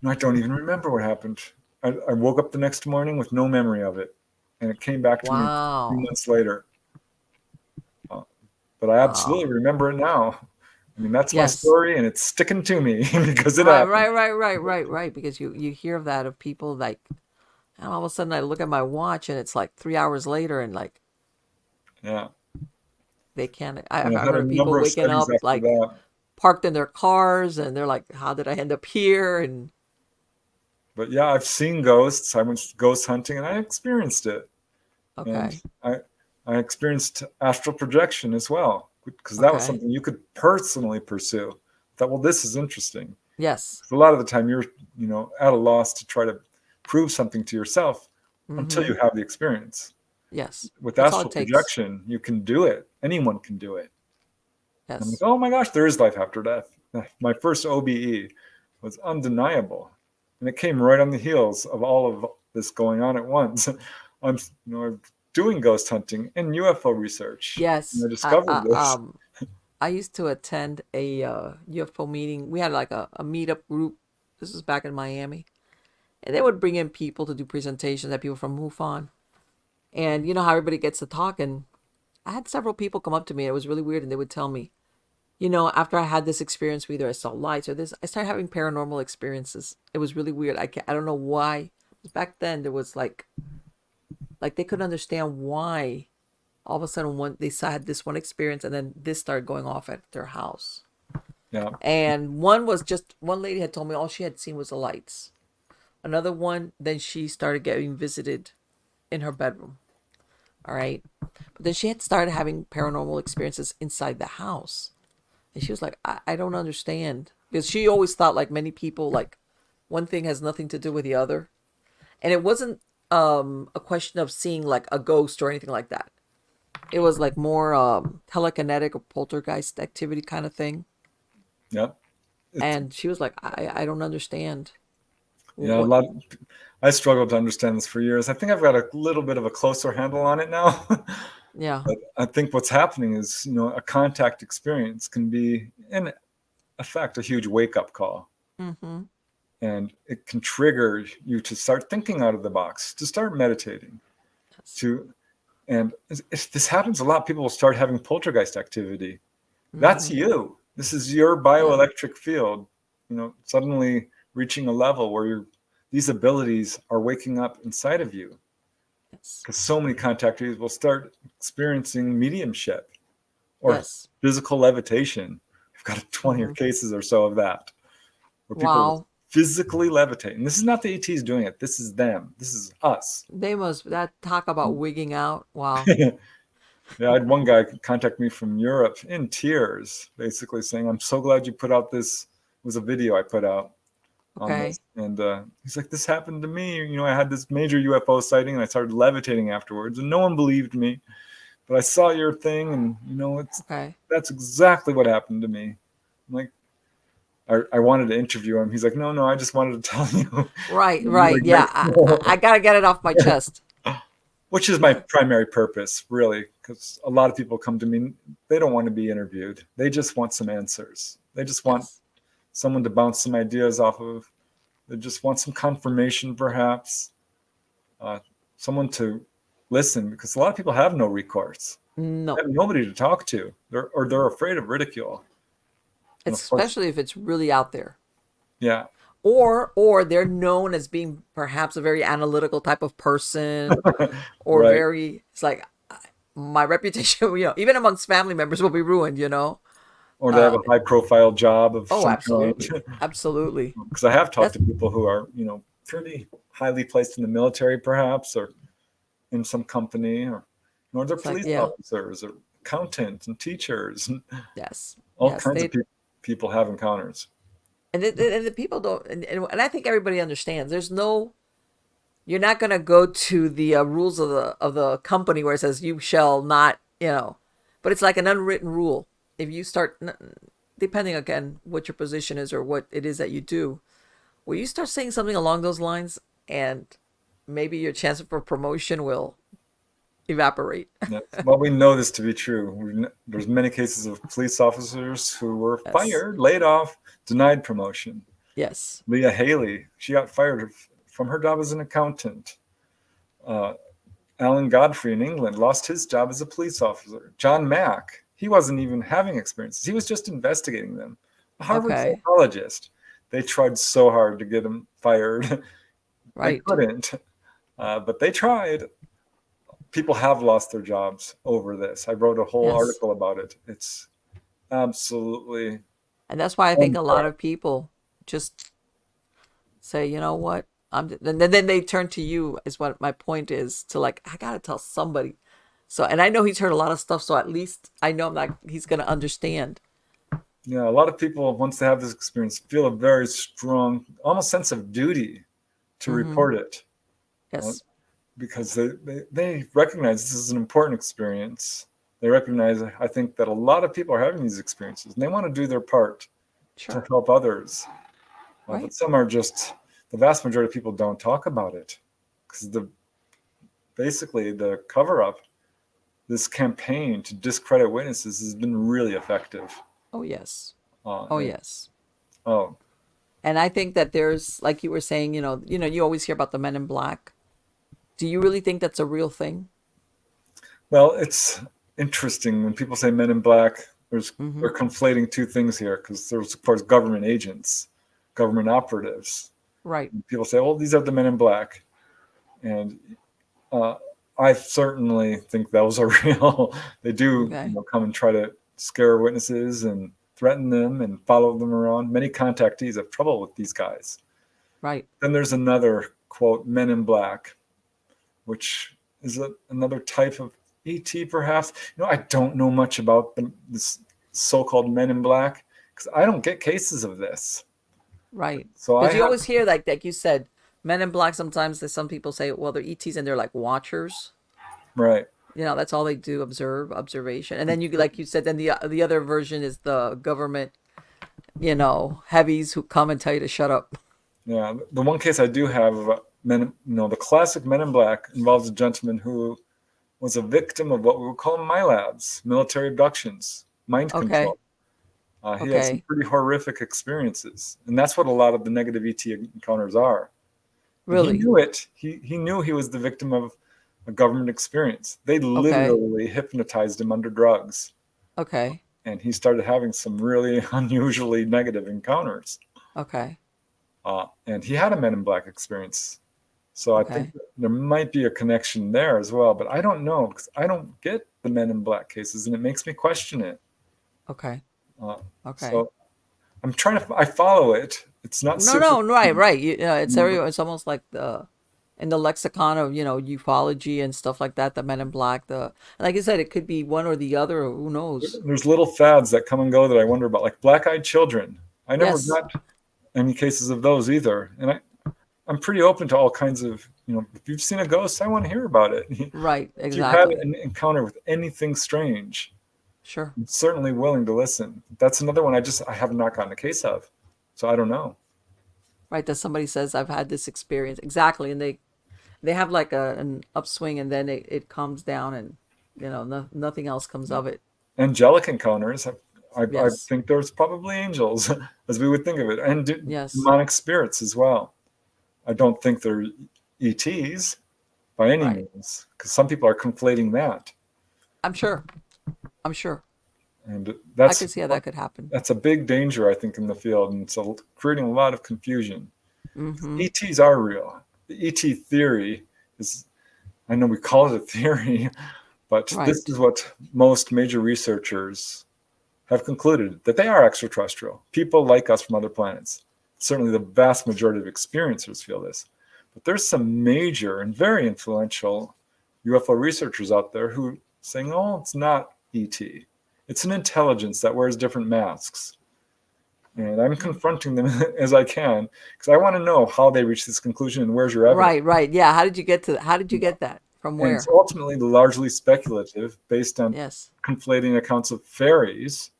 I don't even remember what happened. I woke up the next morning with no memory of it. And it came back to me a few Wow. months later. Uh, but I absolutely Wow. remember it now. I mean, that's my Yes. story, and it's sticking to me because it Right, happened. right, right, right, right, right. Because you hear of that of people like, and all of a sudden I look at my watch and it's like 3 hours later, and like Yeah, they can't. and I've I've had heard a of people number of waking sightings up after like that. parked in their cars and they're like, "How did I end up here?" And But yeah, I've seen ghosts. I went ghost hunting, and I experienced it. And okay, I experienced astral projection as well, because that was okay, something you could personally pursue. I thought, well, this is interesting. yes, 'Cause a lot of the time, you're at a loss to try to prove something to yourself until mm-hmm, you have the experience. yes. With That's all it astral takes. projection, you can do it. Anyone can do it. And I'm like, Yes. oh my gosh, there is life after death. My first OBE was undeniable. And it came right on the heels of all of this going on at once. I'm doing ghost hunting and UFO research. And Yes. I discovered this. I used to attend a UFO meeting. We had like a meetup group. This was back in Miami, and they would bring in people to do presentations. That people from MUFON, and you know how everybody gets to talk. And I had several people come up to me. It was really weird, and they would tell me, after I had this experience, either I saw lights or this, I started having paranormal experiences. It was really weird. I don't know why. Back then, there was like they couldn't understand why all of a sudden they had this one experience and then this started going off at their house. Yeah. And one was just one lady had told me all she had seen was the lights. Another one, then she started getting visited in her bedroom. All right. But then she had started having paranormal experiences inside the house. And she was like, I don't understand. Because she always thought, like many people, like one thing has nothing to do with the other. And it wasn't a question of seeing like a ghost or anything like that. It was like more telekinetic or poltergeist activity kind of thing. Yeah. It's And she was like, I don't understand. yeah, a What? lot. I struggled to understand this for years. I think I've got a little bit of a closer handle on it now. Yeah. But I think what's happening is, a contact experience can be, in effect, a huge wake up call. Mm-hmm. And it can trigger you to start thinking out of the box, to start meditating, Yes. to, and if this happens a lot, people will start having poltergeist activity. That's Mm-hmm. you. This is your Yeah. bioelectric field, suddenly reaching a level where these abilities are waking up inside of you. Yes. Because so many contactees will start experiencing mediumship or Yes. physical levitation. We've got 20 Mm-hmm. cases or so of that, where people will Wow. physically levitate. And this is not the ETs doing it. This is them. This is us. They must that talk about wigging out. Wow. Yeah, I had one guy contact me from Europe in tears, basically saying, I'm so glad you put out this. It was a video I put out on this. Okay. And he's like, this happened to me. I had this major UFO sighting and I started levitating afterwards, and no one believed me. But I saw your thing, and Okay. that's exactly what happened to me. I'm like, I wanted to interview him. He's like, no, I just wanted to tell you. Right. You're Right. Yeah. I grateful. gotta get it off my chest. Which is my Yeah. primary purpose, really, because a lot of people come to me, they don't want to be interviewed. They just want some answers. They just want Yes. someone to bounce some ideas off of. They just want some confirmation, perhaps, someone to listen, because a lot of people have no recourse. They No, have nobody to talk to, they're afraid of ridicule. And of course, especially if it's really out there. yeah, Or they're known as being perhaps a very analytical type of person, or right. very, it's like my reputation, even amongst family members, will be ruined, Or they have uh a high profile job of oh, some kind. absolutely, absolutely. Because I have talked That's to people who are, pretty highly placed in the military, perhaps, or in some company, or they're it's like, police yeah. officers or accountants and teachers, and Yes, all yes, kinds of they, people have encounters. and the people don't, and I think everybody understands. There's no, you're not going to go to the rules of the company where it says you shall not, but it's like an unwritten rule. If you start, depending again what your position is or what it is that you do, will you start saying something along those lines, and maybe your chance for promotion will evaporate. Yeah. Well, we know this to be true. There's many cases of police officers who were Yes, fired, laid off, denied promotion. yes, Leah Haley, she got fired from her job as an accountant. Uh, Alan Godfrey in England lost his job as a police officer. John Mack, he wasn't even having experiences. He was just investigating them. A Harvard okay, psychologist. They tried so hard to get him fired. They right, couldn't, but they tried. People have lost their jobs over this. I wrote a whole yes, article about it. It's absolutely and that's why I think a lot unfair. of people just say, you know what, and then they turn to you. Is what my point is, to like, I gotta tell somebody. So, and I know he's heard a lot of stuff, so at least I know I'm not. He's gonna understand. Yeah, a lot of people, once they have this experience, feel a very strong, almost sense of duty to Mm-hmm. report it, uh, Yes, because they recognize this is an important experience. They recognize, I think, that a lot of people are having these experiences, and they want to do their part to sure, help others. But right, some are just, the vast majority of people don't talk about it, because basically the cover up, this campaign to discredit witnesses, has been really effective. oh yes, Uh, oh it- yes. oh, And I think that there's, like you were saying, you always hear about the Men in Black. Do you really think that's a real thing? well, it's interesting when people say Men in Black. Mm-hmm. They're conflating two things here, because there's of course government agents, government operatives. Right. People say, "Well, these are the Men in Black," and uh, I certainly think those are real. They do, Okay. come and try to scare witnesses and threaten them and follow them around. Many contactees have trouble with these guys. Right. Then there's another quote, Men in Black, which is another type of ET, perhaps. I don't know much about this so-called Men in Black, because I don't get cases of this. Right. So I Because you have, always hear, like you said, Men in Black. Sometimes some people say, well, they're ETs and they're like watchers. right. That's all they do, observation. And then you, like you said, then the other version is the government, heavies who come and tell you to shut up. Yeah, the one case I do have of the classic Men in Black involves a gentleman who was a victim of what we would call MILABs, military abductions, mind Okay. control. He had some Okay. pretty horrific experiences, and that's what a lot of the negative ET encounters are. And he Really? knew it. He knew he was the victim of a government experience. They Okay. literally hypnotized him under drugs, Okay. and he started having some really unusually negative encounters. Okay. And he had a Men in Black experience. So I think Okay. there might be a connection there as well, but I don't know, because I don't get the Men in Black cases, and it makes me question it. Okay. Uh, Okay. so I follow it. It's not No, super. no, right, right. It's almost like the in the lexicon of ufology and stuff like that. The Men in Black. The Like I said, it could be one or the other. Or who knows? There's little fads that come and go that I wonder about, like black-eyed children. I never Yes. got any cases of those either, and I'm pretty open to all kinds of, if you've seen a ghost, I want to hear about it. Right. If you've had Exactly. an encounter with anything strange, Sure. I'm certainly willing to listen. That's another one I have not gotten a case of, so I don't know. Right. That somebody says I've had this experience exactly, and they have like an upswing, and then it comes down, and nothing else comes of it. Angelic encounters, I Yes. think there's probably angels, as we would think of it, and Yes. demonic spirits as well. I don't think they're ETs by any Right. means, because some people are conflating that. I'm sure. I'm sure. And I can see how that could happen. that's a big danger, I think, in the field, and it's creating a lot of confusion. Mm-hmm. ETs are real. The ET theory is, I know we call it a theory, but this Right. is what most major researchers have concluded, that they are extraterrestrial, people like us from other planets. Certainly the vast majority of experiencers feel this. But there's some major and very influential UFO researchers out there who saying, oh, it's not ET. It's an intelligence that wears different masks. And I'm confronting them as I can, because I want to know how they reach this conclusion and where's your evidence. Right. Right. Yeah. How did you get to? How did you get that? From And it's where? ultimately largely speculative based on Yes. conflating accounts of fairies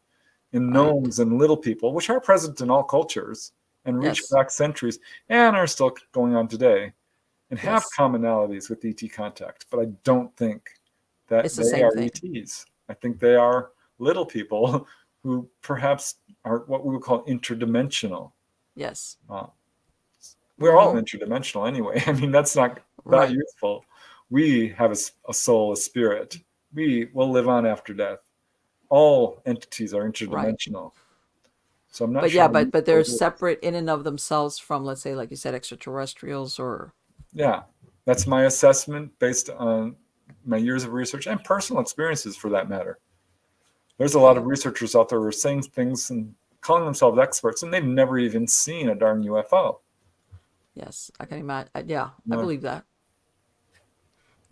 and Right. gnomes and little people, which are present in all cultures and reach Yes. back centuries and are still going on today and have Yes. commonalities with ET contact. But I don't think that It's the they same are thing. ETs. I think they are little people who perhaps are what we would call interdimensional. Yes. Uh, we're all Mm-hmm. interdimensional anyway. I mean, that's not that Right. useful. We have a soul, a spirit. We will live on after death. All entities are Right. interdimensional. So I'm not But sure yeah, how but useful they're it is. separate in and of themselves from, let's say, like you said, extraterrestrials or Yeah, that's my assessment based on my years of research and personal experiences for that matter. There's a lot of okay. researchers out there who are saying things and calling themselves experts, and they've never even seen a darn UFO. Yes, I can imagine. Yeah, I No. believe that.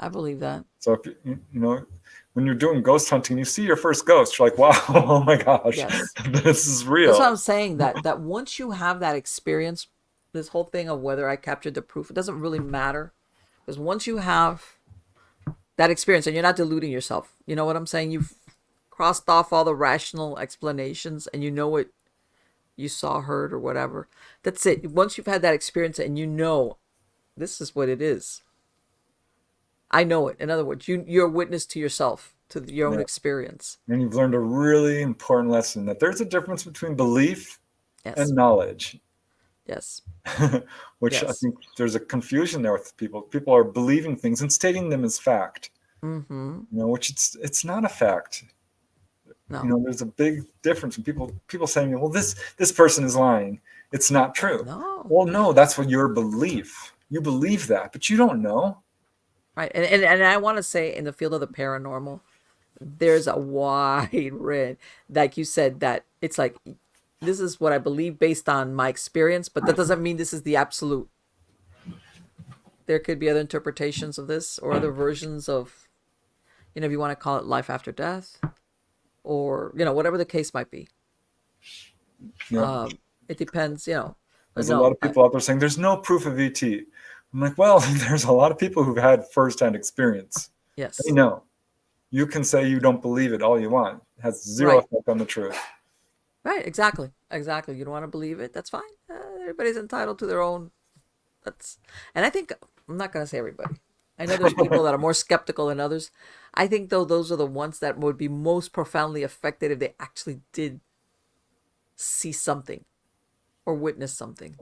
I believe that. So if when you're doing ghost hunting, you see your first ghost, you're like, wow, oh my gosh, Yes. this is That's what real. I'm saying. That once you have that experience, this whole thing of whether I captured the proof, it doesn't really matter. Because once you have that experience and you're not deluding yourself, you know what I'm saying? You've crossed off all the rational explanations and you know what you saw, heard, or whatever. That's it. Once you've had that experience and you know this is what it is, I know it. In other words, you're a witness to yourself, to your own Yeah. experience. And you've learned a really important lesson that there's a difference between belief and Yes. knowledge. Yes. Which I Yes. think there's a confusion there with people. People are believing things and stating them as fact, Mm-hmm. which it's not a fact. No. There's a big difference in people saying, well, this person is lying. It's not true. No. Well, no, that's what your belief. You believe that, but you don't know. Right. And I want to say in the field of the paranormal, there's a wide range. Like you said, that it's like this is what I believe based on my experience, but that doesn't mean this is the absolute. There could be other interpretations of this or other versions of, if you want to call it life after death or, whatever the case might be. Yeah. It depends, but There's a lot no, of people out there saying there's no proof of ET. I'm like, well, there's a lot of people who've had firsthand experience. They yes. know. You can say you don't believe it all you want. It has zero Right. effect on the truth. Right. Exactly. Exactly. You don't want to believe it. That's fine. Everybody's entitled to their own. That's, and I think, I'm not going to say everybody. I know there's people that are more skeptical than others. I think, though, those are the ones that would be most profoundly affected if they actually did see something or witness something.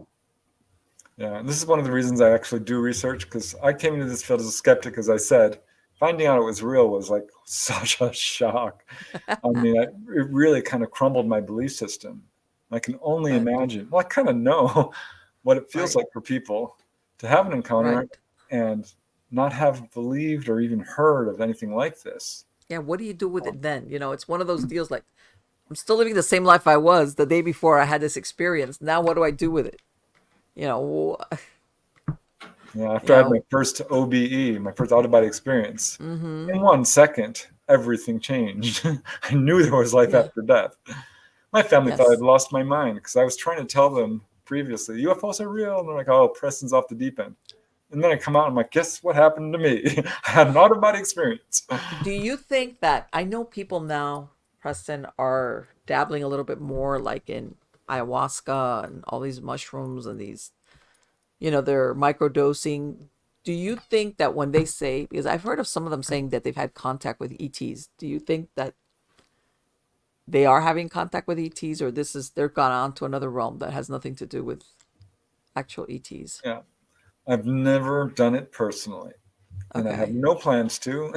Yeah, and this is one of the reasons I actually do research, because I came into this field as a skeptic, as I said. Finding out it was real was like such a shock. I mean, it really kind of crumbled my belief system. I can only Right. imagine, well, I kind of know what it feels Right. like for people to have an encounter Right. and not have believed or even heard of anything like this. Yeah. What do you do with it then? It's one of those deals like, I'm still living the same life I was the day before I had this experience. Now, what do I do with it? You know, Yeah, you after I had my know, first OBE, my first out of body experience, mm-hmm. in 1 second, everything changed. I knew there was life Yeah. after death. My family thought I'd Yes. lost my mind because I was trying to tell them previously UFOs are real, and they're like, "Oh, Preston's off the deep end." And then I come out, and I'm like, "Guess what happened to me? I had an out of body experience." Do you think that I know people now, Preston, are dabbling a little bit more like in ayahuasca and all these mushrooms and these, they're microdosing. Do you think that when they say, because I've heard of some of them saying that they've had contact with ETs, do you think that they are having contact with ETs or they're gone on to another realm that has nothing to do with actual ETs? Yeah, I've never done it personally, and I have Okay. no plans to,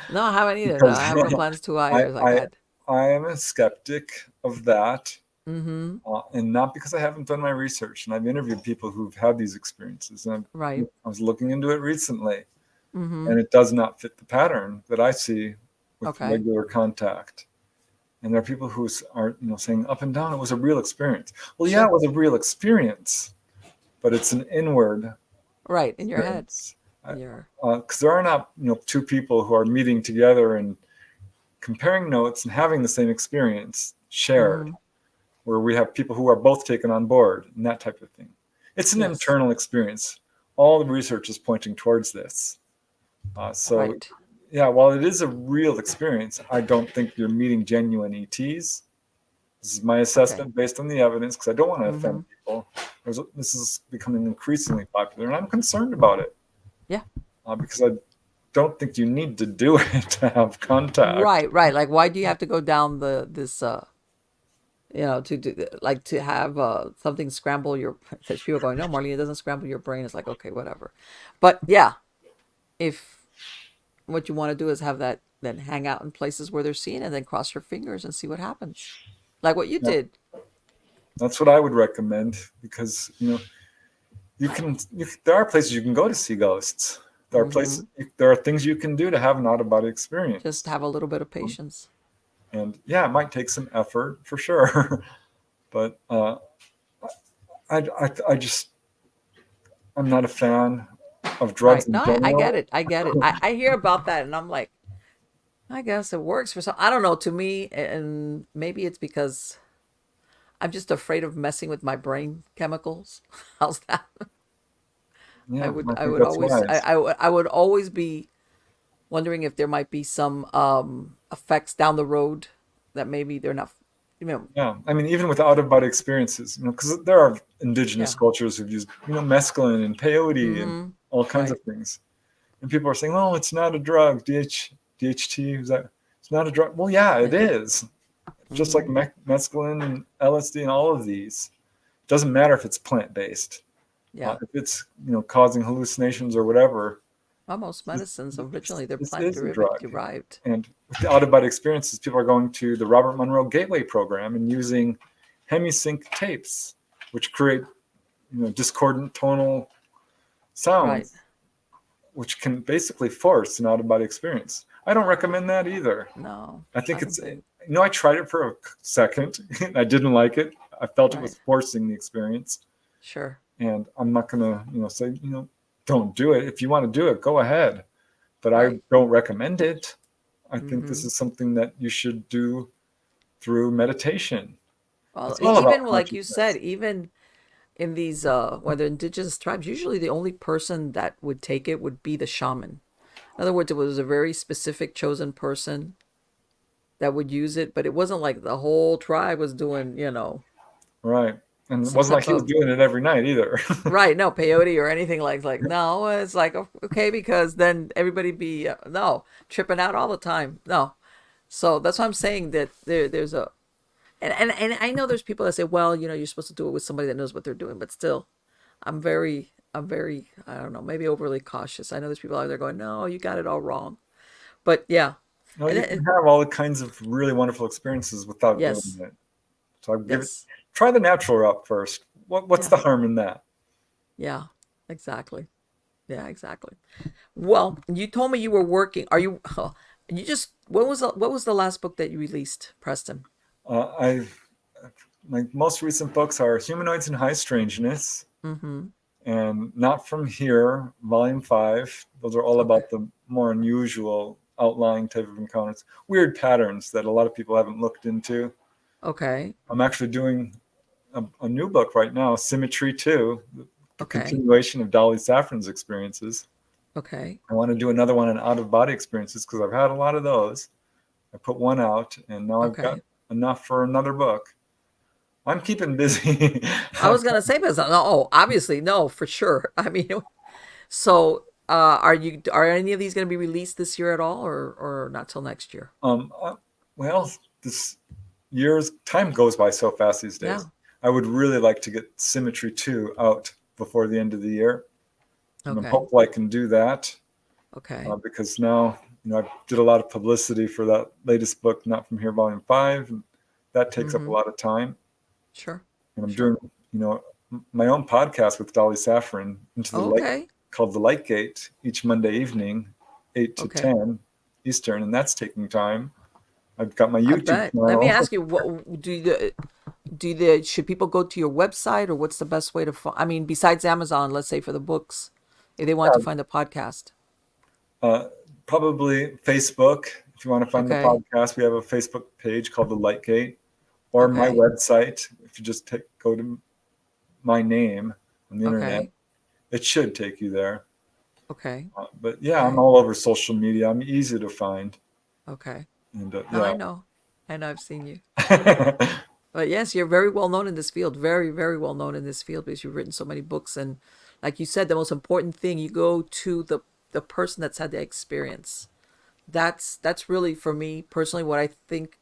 No, I haven't either. No, because I have no plans to I either. Like I I. I am a skeptic of that, Mm-hmm. and not because I haven't done my research. And I've interviewed people who've had these experiences, and Right. I was looking into it recently, Mm-hmm. and it does not fit the pattern that I see with Okay. regular contact. And there are people who are, saying up and down, it was a real experience. Well, yeah, it Sure. was a real experience, but it's an inward Right. In your head. experience. In your. Because there are not, two people who are meeting together and comparing notes and having the same experience shared, Mm-hmm. where we have people who are both taken on board and that type of thing. It's an Yes. internal experience. All the research is pointing towards this. So, Right. yeah, while it is a real experience, I don't think you're meeting genuine ETs. This is my Okay. assessment based on the evidence, because I don't want to Mm-hmm. offend people. This is becoming increasingly popular, and I'm concerned about it, Yeah. because I don't think you need to do it to have contact. Right. Right. Like, why do you have to go down the this to do like to have something scramble your? Because people are going, no, Marlene, it doesn't scramble your brain. It's like, okay, whatever. But yeah, if what you want to do is have that then hang out in places where they're seen and then cross your fingers and see what happens, like what you Yeah, did. that's what I would recommend, because there are places you can go to see ghosts. Mm-hmm. There are things you can do to have an out of body Just experience. have a little bit of patience. And yeah, it might take some effort for sure, but I just, I'm not a fan of drugs Right. in No, I get general. it. I get it. I hear about that and I'm like, I guess it works for some. I don't know. To me, and maybe it's because I'm just afraid of messing with my brain chemicals. How's that? Yeah, I I think would that's always wise. I would always be wondering if there might be some effects down the road that maybe they're not. You know, Yeah, I mean, even with out of body experiences, because there are indigenous yeah. cultures who've used, mescaline and peyote and Mm-hmm. all kinds Right. of things, and people are saying, "Oh, it's not a drug. DHT is that? It's not a drug." Well, yeah, it Yeah. is. Just like Mm-hmm. mescaline and LSD and all of these. It doesn't matter if it's plant based. Yeah. If it's causing hallucinations or whatever, Well, most medicines originally they're this plant is a drug. derived. And with the out of body experiences, people are going to the Robert Monroe Gateway program and using hemisync tapes, which create discordant tonal Right. sounds, which can basically force an out of body experience. I don't recommend that either. No, I I think don't it's, think. I tried it for a second. I didn't like it. I felt it Right. was forcing the experience. Sure. And I'm not going to, say, don't do it. If you want to do it, go ahead. But I Right. don't recommend it. I think this Mm-hmm. is something that you should do through meditation. Well, It's all about even like you said, consciousness. even in these whether indigenous tribes, usually the only person that would take it would be the shaman. In other words, it was a very specific chosen person that would use it, but it wasn't like the whole tribe was doing, Right. And it some wasn't like type he was of doing it every night either. right, no peyote or anything like no, it's like okay because then everybody be no tripping out all the time. No, so that's why I'm saying that there's a and I know there's people that say, well, you're supposed to do it with somebody that knows what they're doing, but still, I'm very, I don't know, maybe overly cautious. I know there's people out there going, no, you got it all wrong. But yeah, No, and you can have all the kinds of really wonderful experiences without doing yes, it. So I give it, yes, try the natural route first. What's yeah, the harm in that? yeah, exactly, yeah, exactly. Well, you told me you were working. Are you? You just what was the last book that you released, Preston? I My most recent books are Humanoids and High Strangeness Mm-hmm. and Not From Here, Volume 5. Those are all Okay. about the more unusual outlying type of encounters, weird patterns that a lot of people haven't looked into. Okay. I'm actually doing a new book right now, Symmetry 2, the Okay. continuation of Dolly Saffron's experiences. Okay. I want to do another one on out of body experiences because I've had a lot of those. I put one out and now I've got Okay. enough for another book. I'm keeping busy. I was gonna say, but oh, obviously, no, for sure. I mean, so are any of these gonna be released this year at all, or not till next year? um, uh, well, this year's time goes by so fast these days. Yeah. I would really like to get Symmetry 2 out before the end of the year. And I'm Okay. hopeful I can do that Okay. because now, I did a lot of publicity for that latest book, Not From Here, Volume 5. And that takes up a Mm-hmm. lot of time. Sure. And I'm Sure. doing, my own podcast with Dolly Saffron into the light Okay. called The Light Gate each Monday evening, 8 to Okay. 10 Eastern. And that's taking time. I've got my I YouTube bet. Let me channel. ask you, what should people go to your website, or what's the best way to find? I mean, besides Amazon, let's say for the books, if they want to find the podcast. Uh, Probably Facebook. If you want to find the Okay. podcast, we have a Facebook page called The Light Gate, or my Okay. website. If you just go to my name on the internet, Okay. it should take you there. Okay. But yeah, I'm Okay. all over social media. I'm easy to find, Okay. and No, yeah. I know. I know I've seen you. But yes, you're very well known in this field. Very, very well known in this field because you've written so many books. And like you said, the most important thing, you go to the person that's had the experience. That's really, for me personally, what I think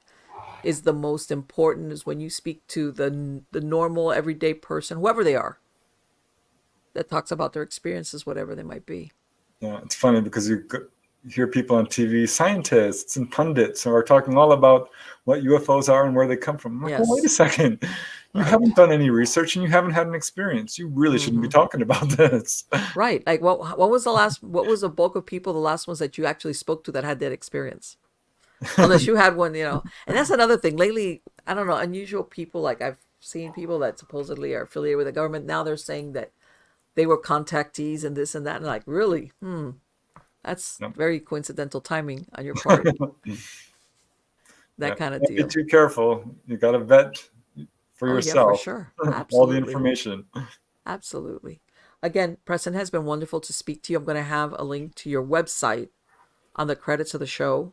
is the most important is when you speak to the normal everyday person, whoever they are, that talks about their experiences, whatever they might be. Yeah, it's funny because you hear people on TV, scientists and pundits, who are talking all about what UFOs are and where they come from. I'm like, well, wait a Yes. second. You Right. haven't done any research and you haven't had an experience. You really shouldn't be Mm-hmm. talking about this. Right. Like what was the bulk of people, the last ones that you actually spoke to that had that experience? Unless you had one, you know. And that's another thing. Lately, I don't know, unusual people, like I've seen people that supposedly are affiliated with the government. Now they're saying that they were contactees and this and that. And like, really? That's No. very coincidental timing on your part. Yeah, That kind of can't be deal. too careful. You got to vet for Oh yeah, for yourself sure. all the Absolutely. information. Absolutely. Again, Preston, has been wonderful to speak to you. I'm going to have a link to your website on the credits of the show.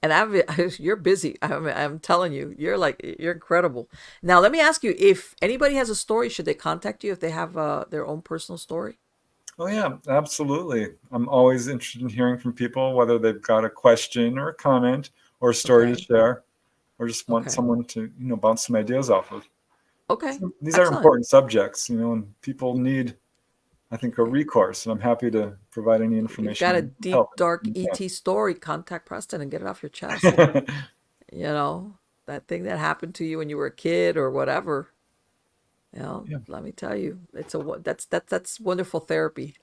And you're busy. I'm telling you, you're incredible. Now, let me ask you, if anybody has a story, should they contact you if they have their own personal story? Oh yeah, absolutely. I'm always interested in hearing from people, whether they've got a question or a comment or a story to Okay. share, or just want Okay. someone to, bounce some ideas off of. Okay. These are Excellent. important subjects, and people need, I think, a recourse, and I'm happy to provide any If you've got a information to deep, help. dark ET story, contact Preston and get it off your chest. You know, that thing that happened to you when you were a kid or whatever. Yeah, Let me tell you, that's wonderful therapy.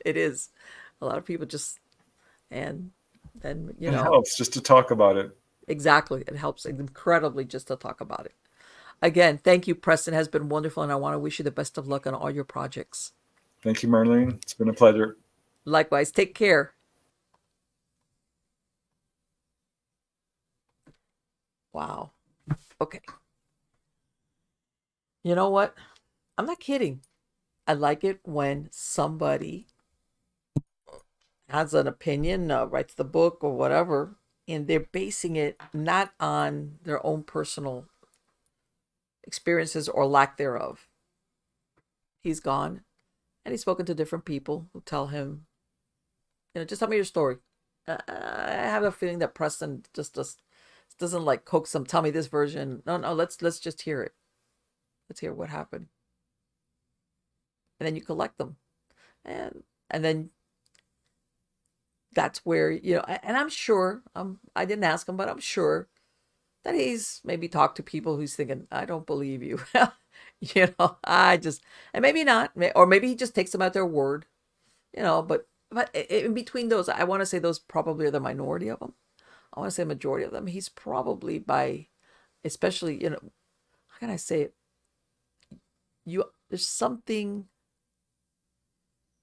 It is. A lot of people just, and then, it helps just to talk about it. exactly. It helps incredibly just to talk about it. Again, thank you, Preston. It has been wonderful, and I want to wish you the best of luck on all your projects. Thank you, Marlene. It's been a pleasure. Likewise, take care. Wow. Okay. You know what? I'm not kidding. I like it when somebody has an opinion, writes the book or whatever, and they're basing it not on their own personal experiences or lack thereof. He's gone, and he's spoken to different people who tell him, just tell me your story. I have a feeling that Preston just doesn't like coax them. Tell me this version. No, no, let's just hear it. Let's hear what happened, and then you collect them, and then that's where And I'm sure, I didn't ask him, but I'm sure that he's maybe talked to people who's thinking, I don't believe you. I just, and maybe not, or maybe he just takes them at their word. But in between those, I want to say those probably are the minority of them. I want to say majority of them. He's probably by, especially, how can I say it? There's something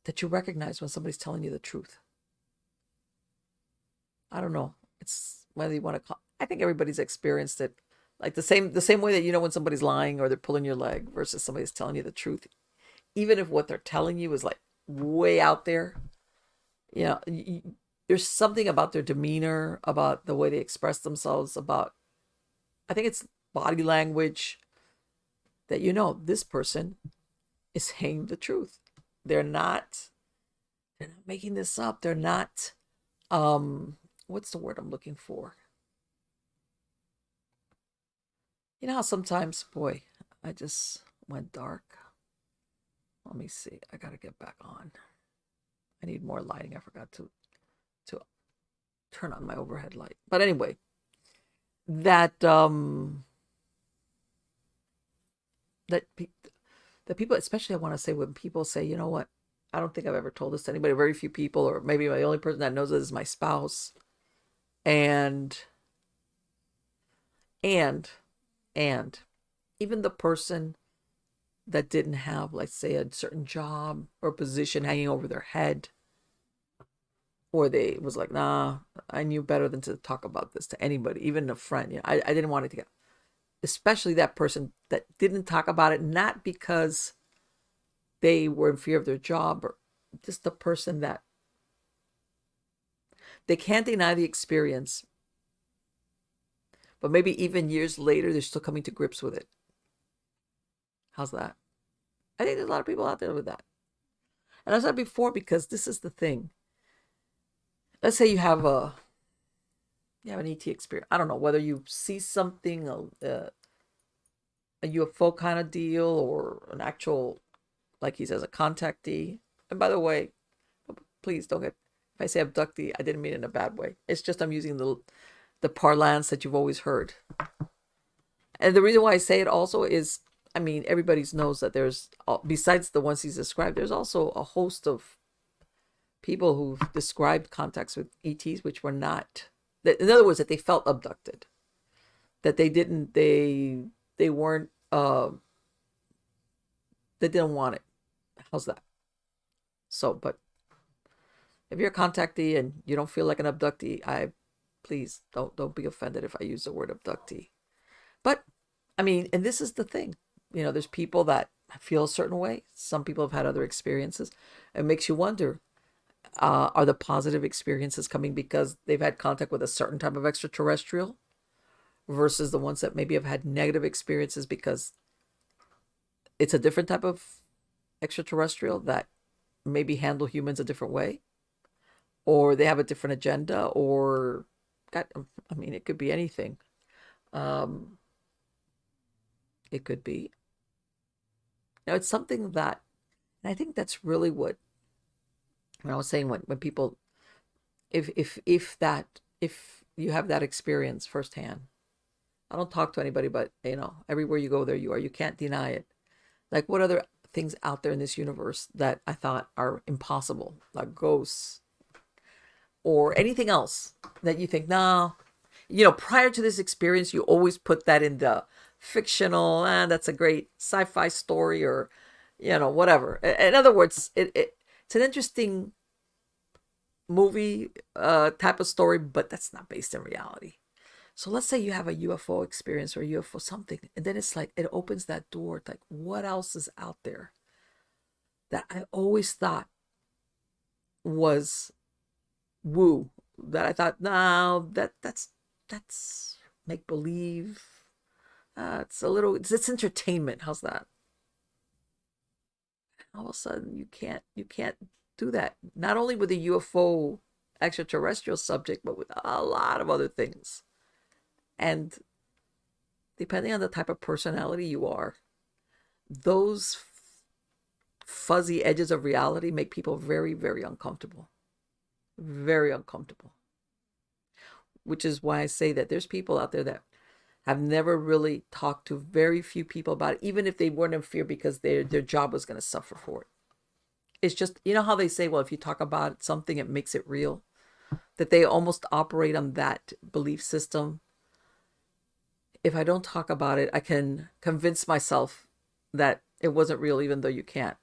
that you recognize when somebody's telling you the truth. I don't know. It's whether you want to call. I think everybody's experienced it, like the same way that when somebody's lying or they're pulling your leg versus somebody's telling you the truth, even if what they're telling you is like way out there. You know, there's something about their demeanor, about the way they express themselves, about I think it's body language that this person is saying the truth. They're not they're not making this up. They're not what's the word I'm looking for? You know how sometimes, boy, I just went dark. Let me see. I got to get back on. I need more lighting. I forgot to turn on my overhead light. But anyway, that that the people, especially I want to say when people say, you know what, I don't think I've ever told this to anybody. Very few people, or maybe my only person that knows this is my spouse, and and and even the person that didn't have, let's say, a certain job or position hanging over their head, or they was like, nah, I knew better than to talk about this to anybody, even a friend. You know, I didn't want it to get, especially that person that didn't talk about it, not because they were in fear of their job, or just the person that they can't deny the experience, but maybe even years later, they're still coming to grips with it. How's that? I think there's a lot of people out there with that. And I said before, because this is the thing. Let's say you have an ET experience. I don't know whether you see something, a UFO kind of deal, or an actual, like he says, a contactee. And by the way, please don't get, if I say abductee, I didn't mean it in a bad way. It's just I'm using the parlance that you've always heard. And the reason why I say it also is, I mean, everybody knows that there's, besides the ones he's described, there's also a host of people who've described contacts with ETs, which were not, that, in other words, that they felt abducted, that they weren't, they didn't want it. How's that? So, but if you're a contactee and you don't feel like an abductee, please don't be offended if I use the word abductee. But I mean, and this is the thing, you know, there's people that feel a certain way. Some people have had other experiences. It makes you wonder, are the positive experiences coming because they've had contact with a certain type of extraterrestrial, versus the ones that maybe have had negative experiences because it's a different type of extraterrestrial that maybe handle humans a different way, or they have a different agenda, or God, I mean, it could be anything. Um, it could be, you know, it's something that, and I think that's really what, when I was saying, when people, if you have that experience firsthand, I don't talk to anybody, but you know, everywhere you go, there you are. You can't deny it. Like, what other things out there in this universe that I thought are impossible, like ghosts or anything else that you think, no, you know, prior to this experience, you always put that in the fictional, that's a great sci-fi story, or, you know, whatever. In other words, it's an interesting movie type of story, but that's not based in reality. So let's say you have a UFO experience or UFO something, and then it's like it opens that door. Like, what else is out there that I always thought was woo? That I thought, no, that's make believe. It's a little, it's entertainment. How's that? All of a sudden, you can't do that. Not only with the UFO extraterrestrial subject, but with a lot of other things. And depending on the type of personality you are, those fuzzy edges of reality make people very, very uncomfortable. Very uncomfortable. Which is why I say that there's people out there that have never really talked to very few people about it, even if they weren't in fear because their job was going to suffer for it. It's just, you know how they say, well, if you talk about something, it makes it real? That they almost operate on that belief system. If I don't talk about it, I can convince myself that it wasn't real, even though you can't.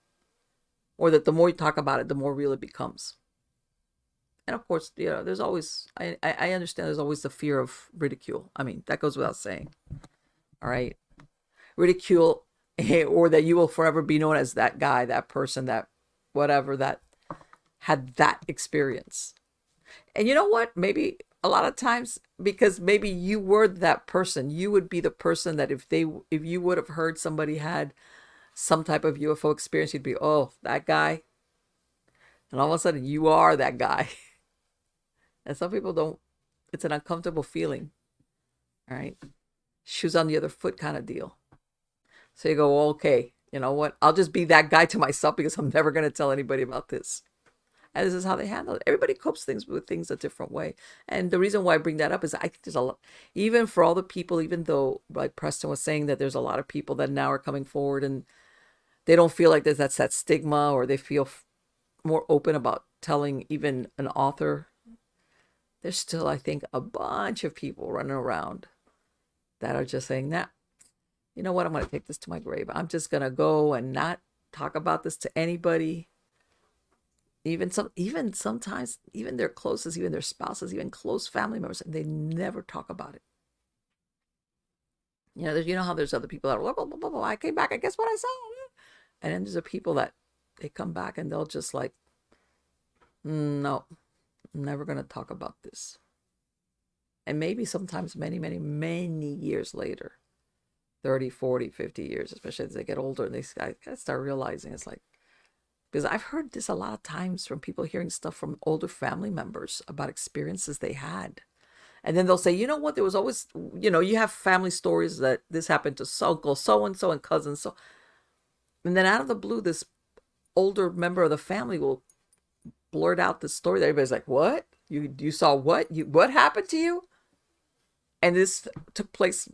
Or that the more you talk about it, the more real it becomes. And of course, you know, there's always, I understand there's always the fear of ridicule. I mean, that goes without saying. All right. Ridicule, or that you will forever be known as that guy, that person, that whatever, that had that experience. And you know what? Maybe a lot of times, because maybe you were that person, you would be the person that if you would have heard somebody had some type of UFO experience, you'd be, oh, that guy. And all of a sudden you are that guy. And some people don't, it's an uncomfortable feeling. All right. Shoes on the other foot kind of deal. So you go, well, okay, you know what? I'll just be that guy to myself because I'm never going to tell anybody about this. And this is how they handle it. Everybody copes things with things a different way. And the reason why I bring that up is I think there's a lot, even for all the people, even though like Preston was saying that there's a lot of people that now are coming forward and they don't feel like that's that stigma, or they feel more open about telling even an author. There's still, I think, a bunch of people running around that are just saying, nah, you know what? I'm going to take this to my grave. I'm just going to go and not talk about this to anybody. Even sometimes, even their closest, even their spouses, even close family members, they never talk about it. You know how there's other people that are blah, blah, blah, blah, blah. I came back and guess what I saw? And then there's the people that they come back and they'll just like, no, I'm never going to talk about this. And maybe sometimes many, many, many years later, 30, 40, 50 years, especially as they get older, and they start realizing it's like, because I've heard this a lot of times from people hearing stuff from older family members about experiences they had. And then they'll say, you know what, there was always, you have family stories that this happened to uncle so-and-so and cousin so. And then out of the blue, this older member of the family will blurt out this story that everybody's like, what? You saw what? What happened to you? And this took place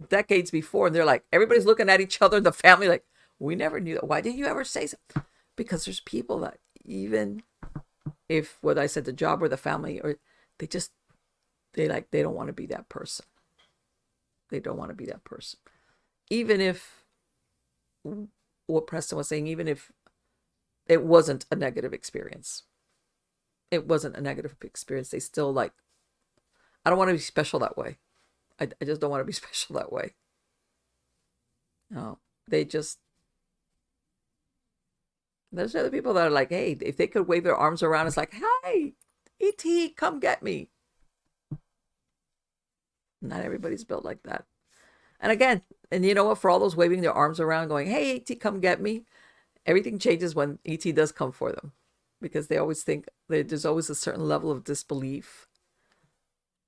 decades before. And they're like, everybody's looking at each other in the family like, we never knew that. Why didn't you ever say so? Because there's people that even if, whether I said the job or the family, or they don't want to be that person. They don't want to be that person. Even if, what Preston was saying, even if it wasn't a negative experience, they still like, I don't want to be special that way. I just don't want to be special that way. No, there's other people that are like, hey, if they could wave their arms around, it's like, hey, E.T., come get me. Not everybody's built like that. And again, and you know what, for all those waving their arms around going, hey, E.T., come get me, everything changes when E.T. does come for them. Because they always think there's always a certain level of disbelief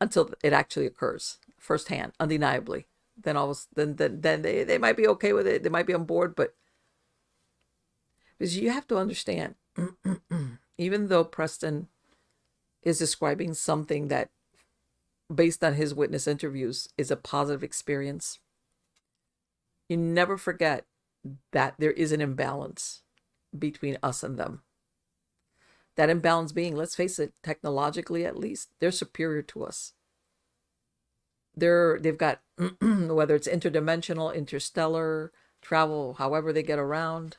until it actually occurs firsthand, undeniably. Then they might be okay with it. They might be on board, but because you have to understand, even though Preston is describing something that, based on his witness interviews, is a positive experience, you never forget that there is an imbalance between us and them. That imbalance being, let's face it, technologically at least, they're superior to us. They've got, whether it's interdimensional, interstellar, travel, however they get around,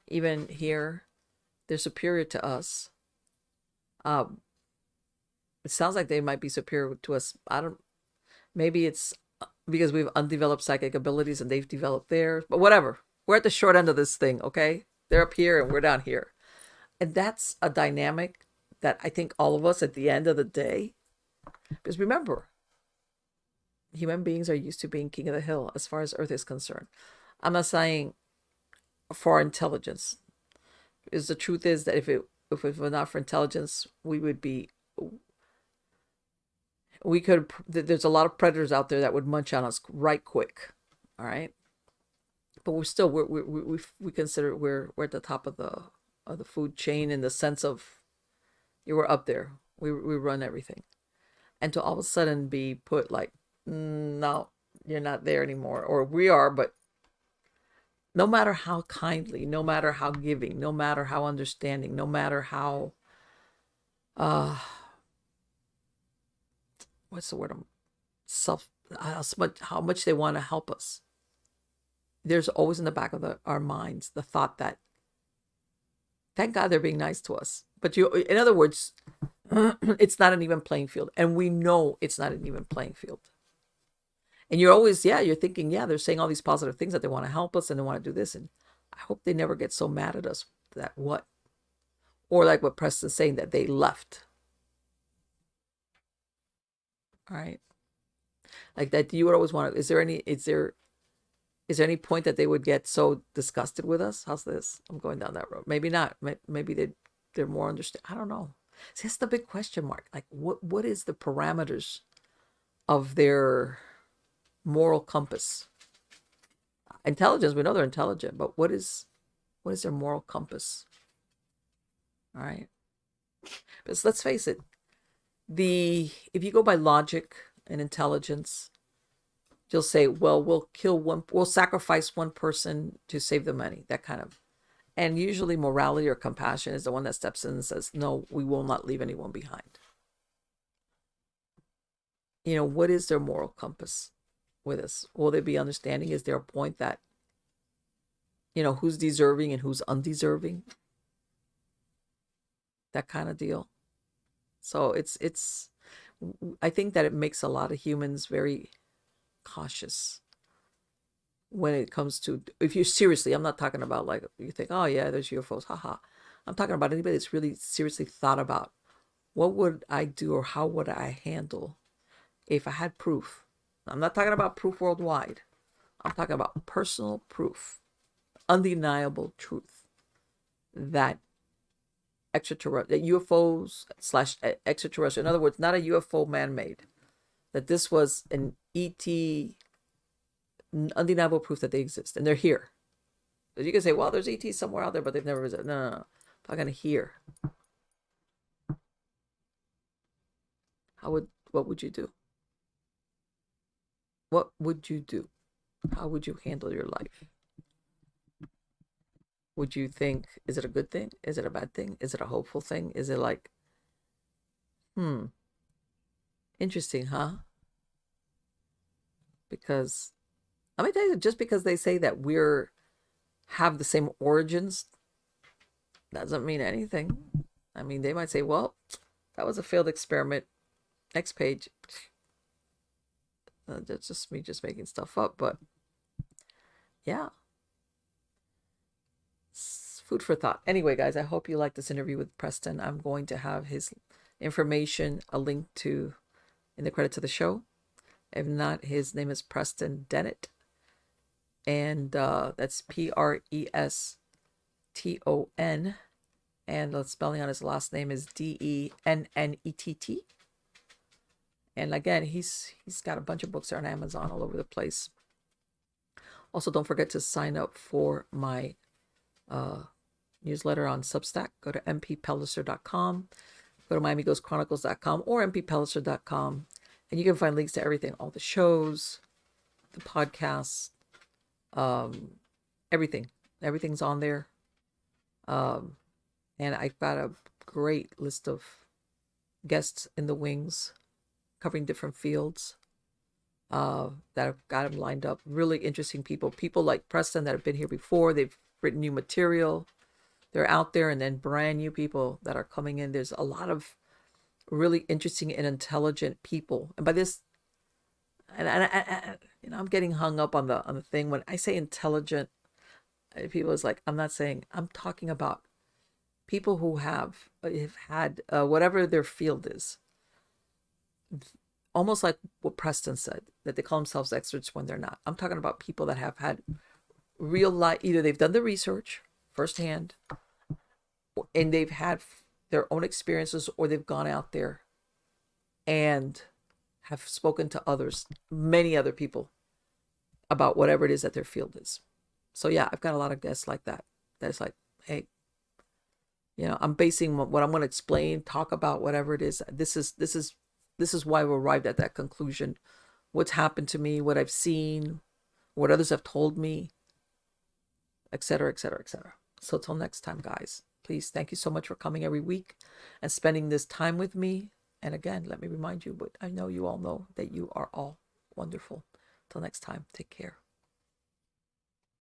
even here, they're superior to us. It sounds like they might be superior to us. Maybe it's because we have undeveloped psychic abilities and they've developed theirs, but whatever. We're at the short end of this thing, okay? They're up here and we're down here. And that's a dynamic that I think all of us at the end of the day, because remember, human beings are used to being king of the hill as far as Earth is concerned. I'm not saying for our intelligence, because the truth is that if it were not for intelligence, there's a lot of predators out there that would munch on us right quick. All right. But we consider we're at the top of the food chain, in the sense of we're up there. We run everything. And to all of a sudden be put like, no, you're not there anymore. Or we are, but no matter how kindly, no matter how giving, no matter how understanding, no matter how, what's the word? How much they want to help us. There's always in the back of our minds the thought that, thank God they're being nice to us. But in other words, it's not an even playing field. And we know it's not an even playing field. And you're always, you're thinking, they're saying all these positive things that they want to help us and they want to do this. And I hope they never get so mad at us that what? Or like what Preston's saying, that they left. All right. Like that you would always want to, is there any point that they would get so disgusted with us? How's this? I'm going down that road. Maybe not. Maybe they're more understand. I don't know. See, that's the big question mark. Like what is the parameters of their moral compass? Intelligence, we know they're intelligent, but what is their moral compass? All right. Because let's face it, if you go by logic and intelligence, you'll say, well, we'll sacrifice one person to save the money, that kind of. And usually morality or compassion is the one that steps in and says, no, we will not leave anyone behind. What is their moral compass with us? Will there be understanding? Is there a point that, who's deserving and who's undeserving? That kind of deal. So I think that it makes a lot of humans very cautious when it comes to, if you seriously, I'm not talking about like you think, oh yeah, there's UFOs, haha. I'm talking about anybody that's really seriously thought about what would I do or how would I handle if I had proof. I'm not talking about proof worldwide. I'm talking about personal proof, undeniable truth that that UFOs slash extraterrestrial, in other words, not a UFO man-made, that this was an ET, undeniable proof that they exist and they're here. Because you can say, well, there's ET somewhere out there, but they've never visited. No. I'm talking here. What would you do? What would you do? How would you handle your life? Would you think, is it a good thing? Is it a bad thing? Is it a hopeful thing? Is it like, interesting, huh? Because, let me tell you, just because they say that have the same origins, doesn't mean anything. I mean, they might say, well, that was a failed experiment. Next page. That's just me just making stuff up, but yeah. Food for thought. Anyway, guys, I hope you liked this interview with Preston. I'm going to have his information, a link to, in the credits of the show. If not, his name is Preston Dennett. And that's Preston. And the spelling on his last name is Dennett. And again, he's got a bunch of books there on Amazon all over the place. Also, don't forget to sign up for my newsletter on Substack. Go to mppellicer.com. Go to miamighostchronicles.com or mppellicer.com. And you can find links to everything, all the shows, the podcasts, everything. Everything's on there. And I've got a great list of guests in the wings covering different fields that I've got them lined up. Really interesting people like Preston that have been here before. They've written new material. They're out there, and then brand new people that are coming in. There's a lot of really interesting and intelligent people. And by this, and I I'm getting hung up on the thing when I say intelligent. People is like, I'm not saying. I'm talking about people who have had whatever their field is. Almost like what Preston said, that they call themselves experts when they're not. I'm talking about people that have had real life, either they've done the research firsthand and they've had their own experiences, or they've gone out there and have spoken to others, many other people, about whatever it is that their field is. So yeah, I've got a lot of guests like that. That's like, hey, I'm basing what I'm going to explain, talk about, whatever it is. This is why we arrived at that conclusion. What's happened to me, what I've seen, what others have told me, etc., etc., etc. So till next time, guys, please, thank you so much for coming every week and spending this time with me. And again, let me remind you, but I know you all know that you are all wonderful. Till next time, take care.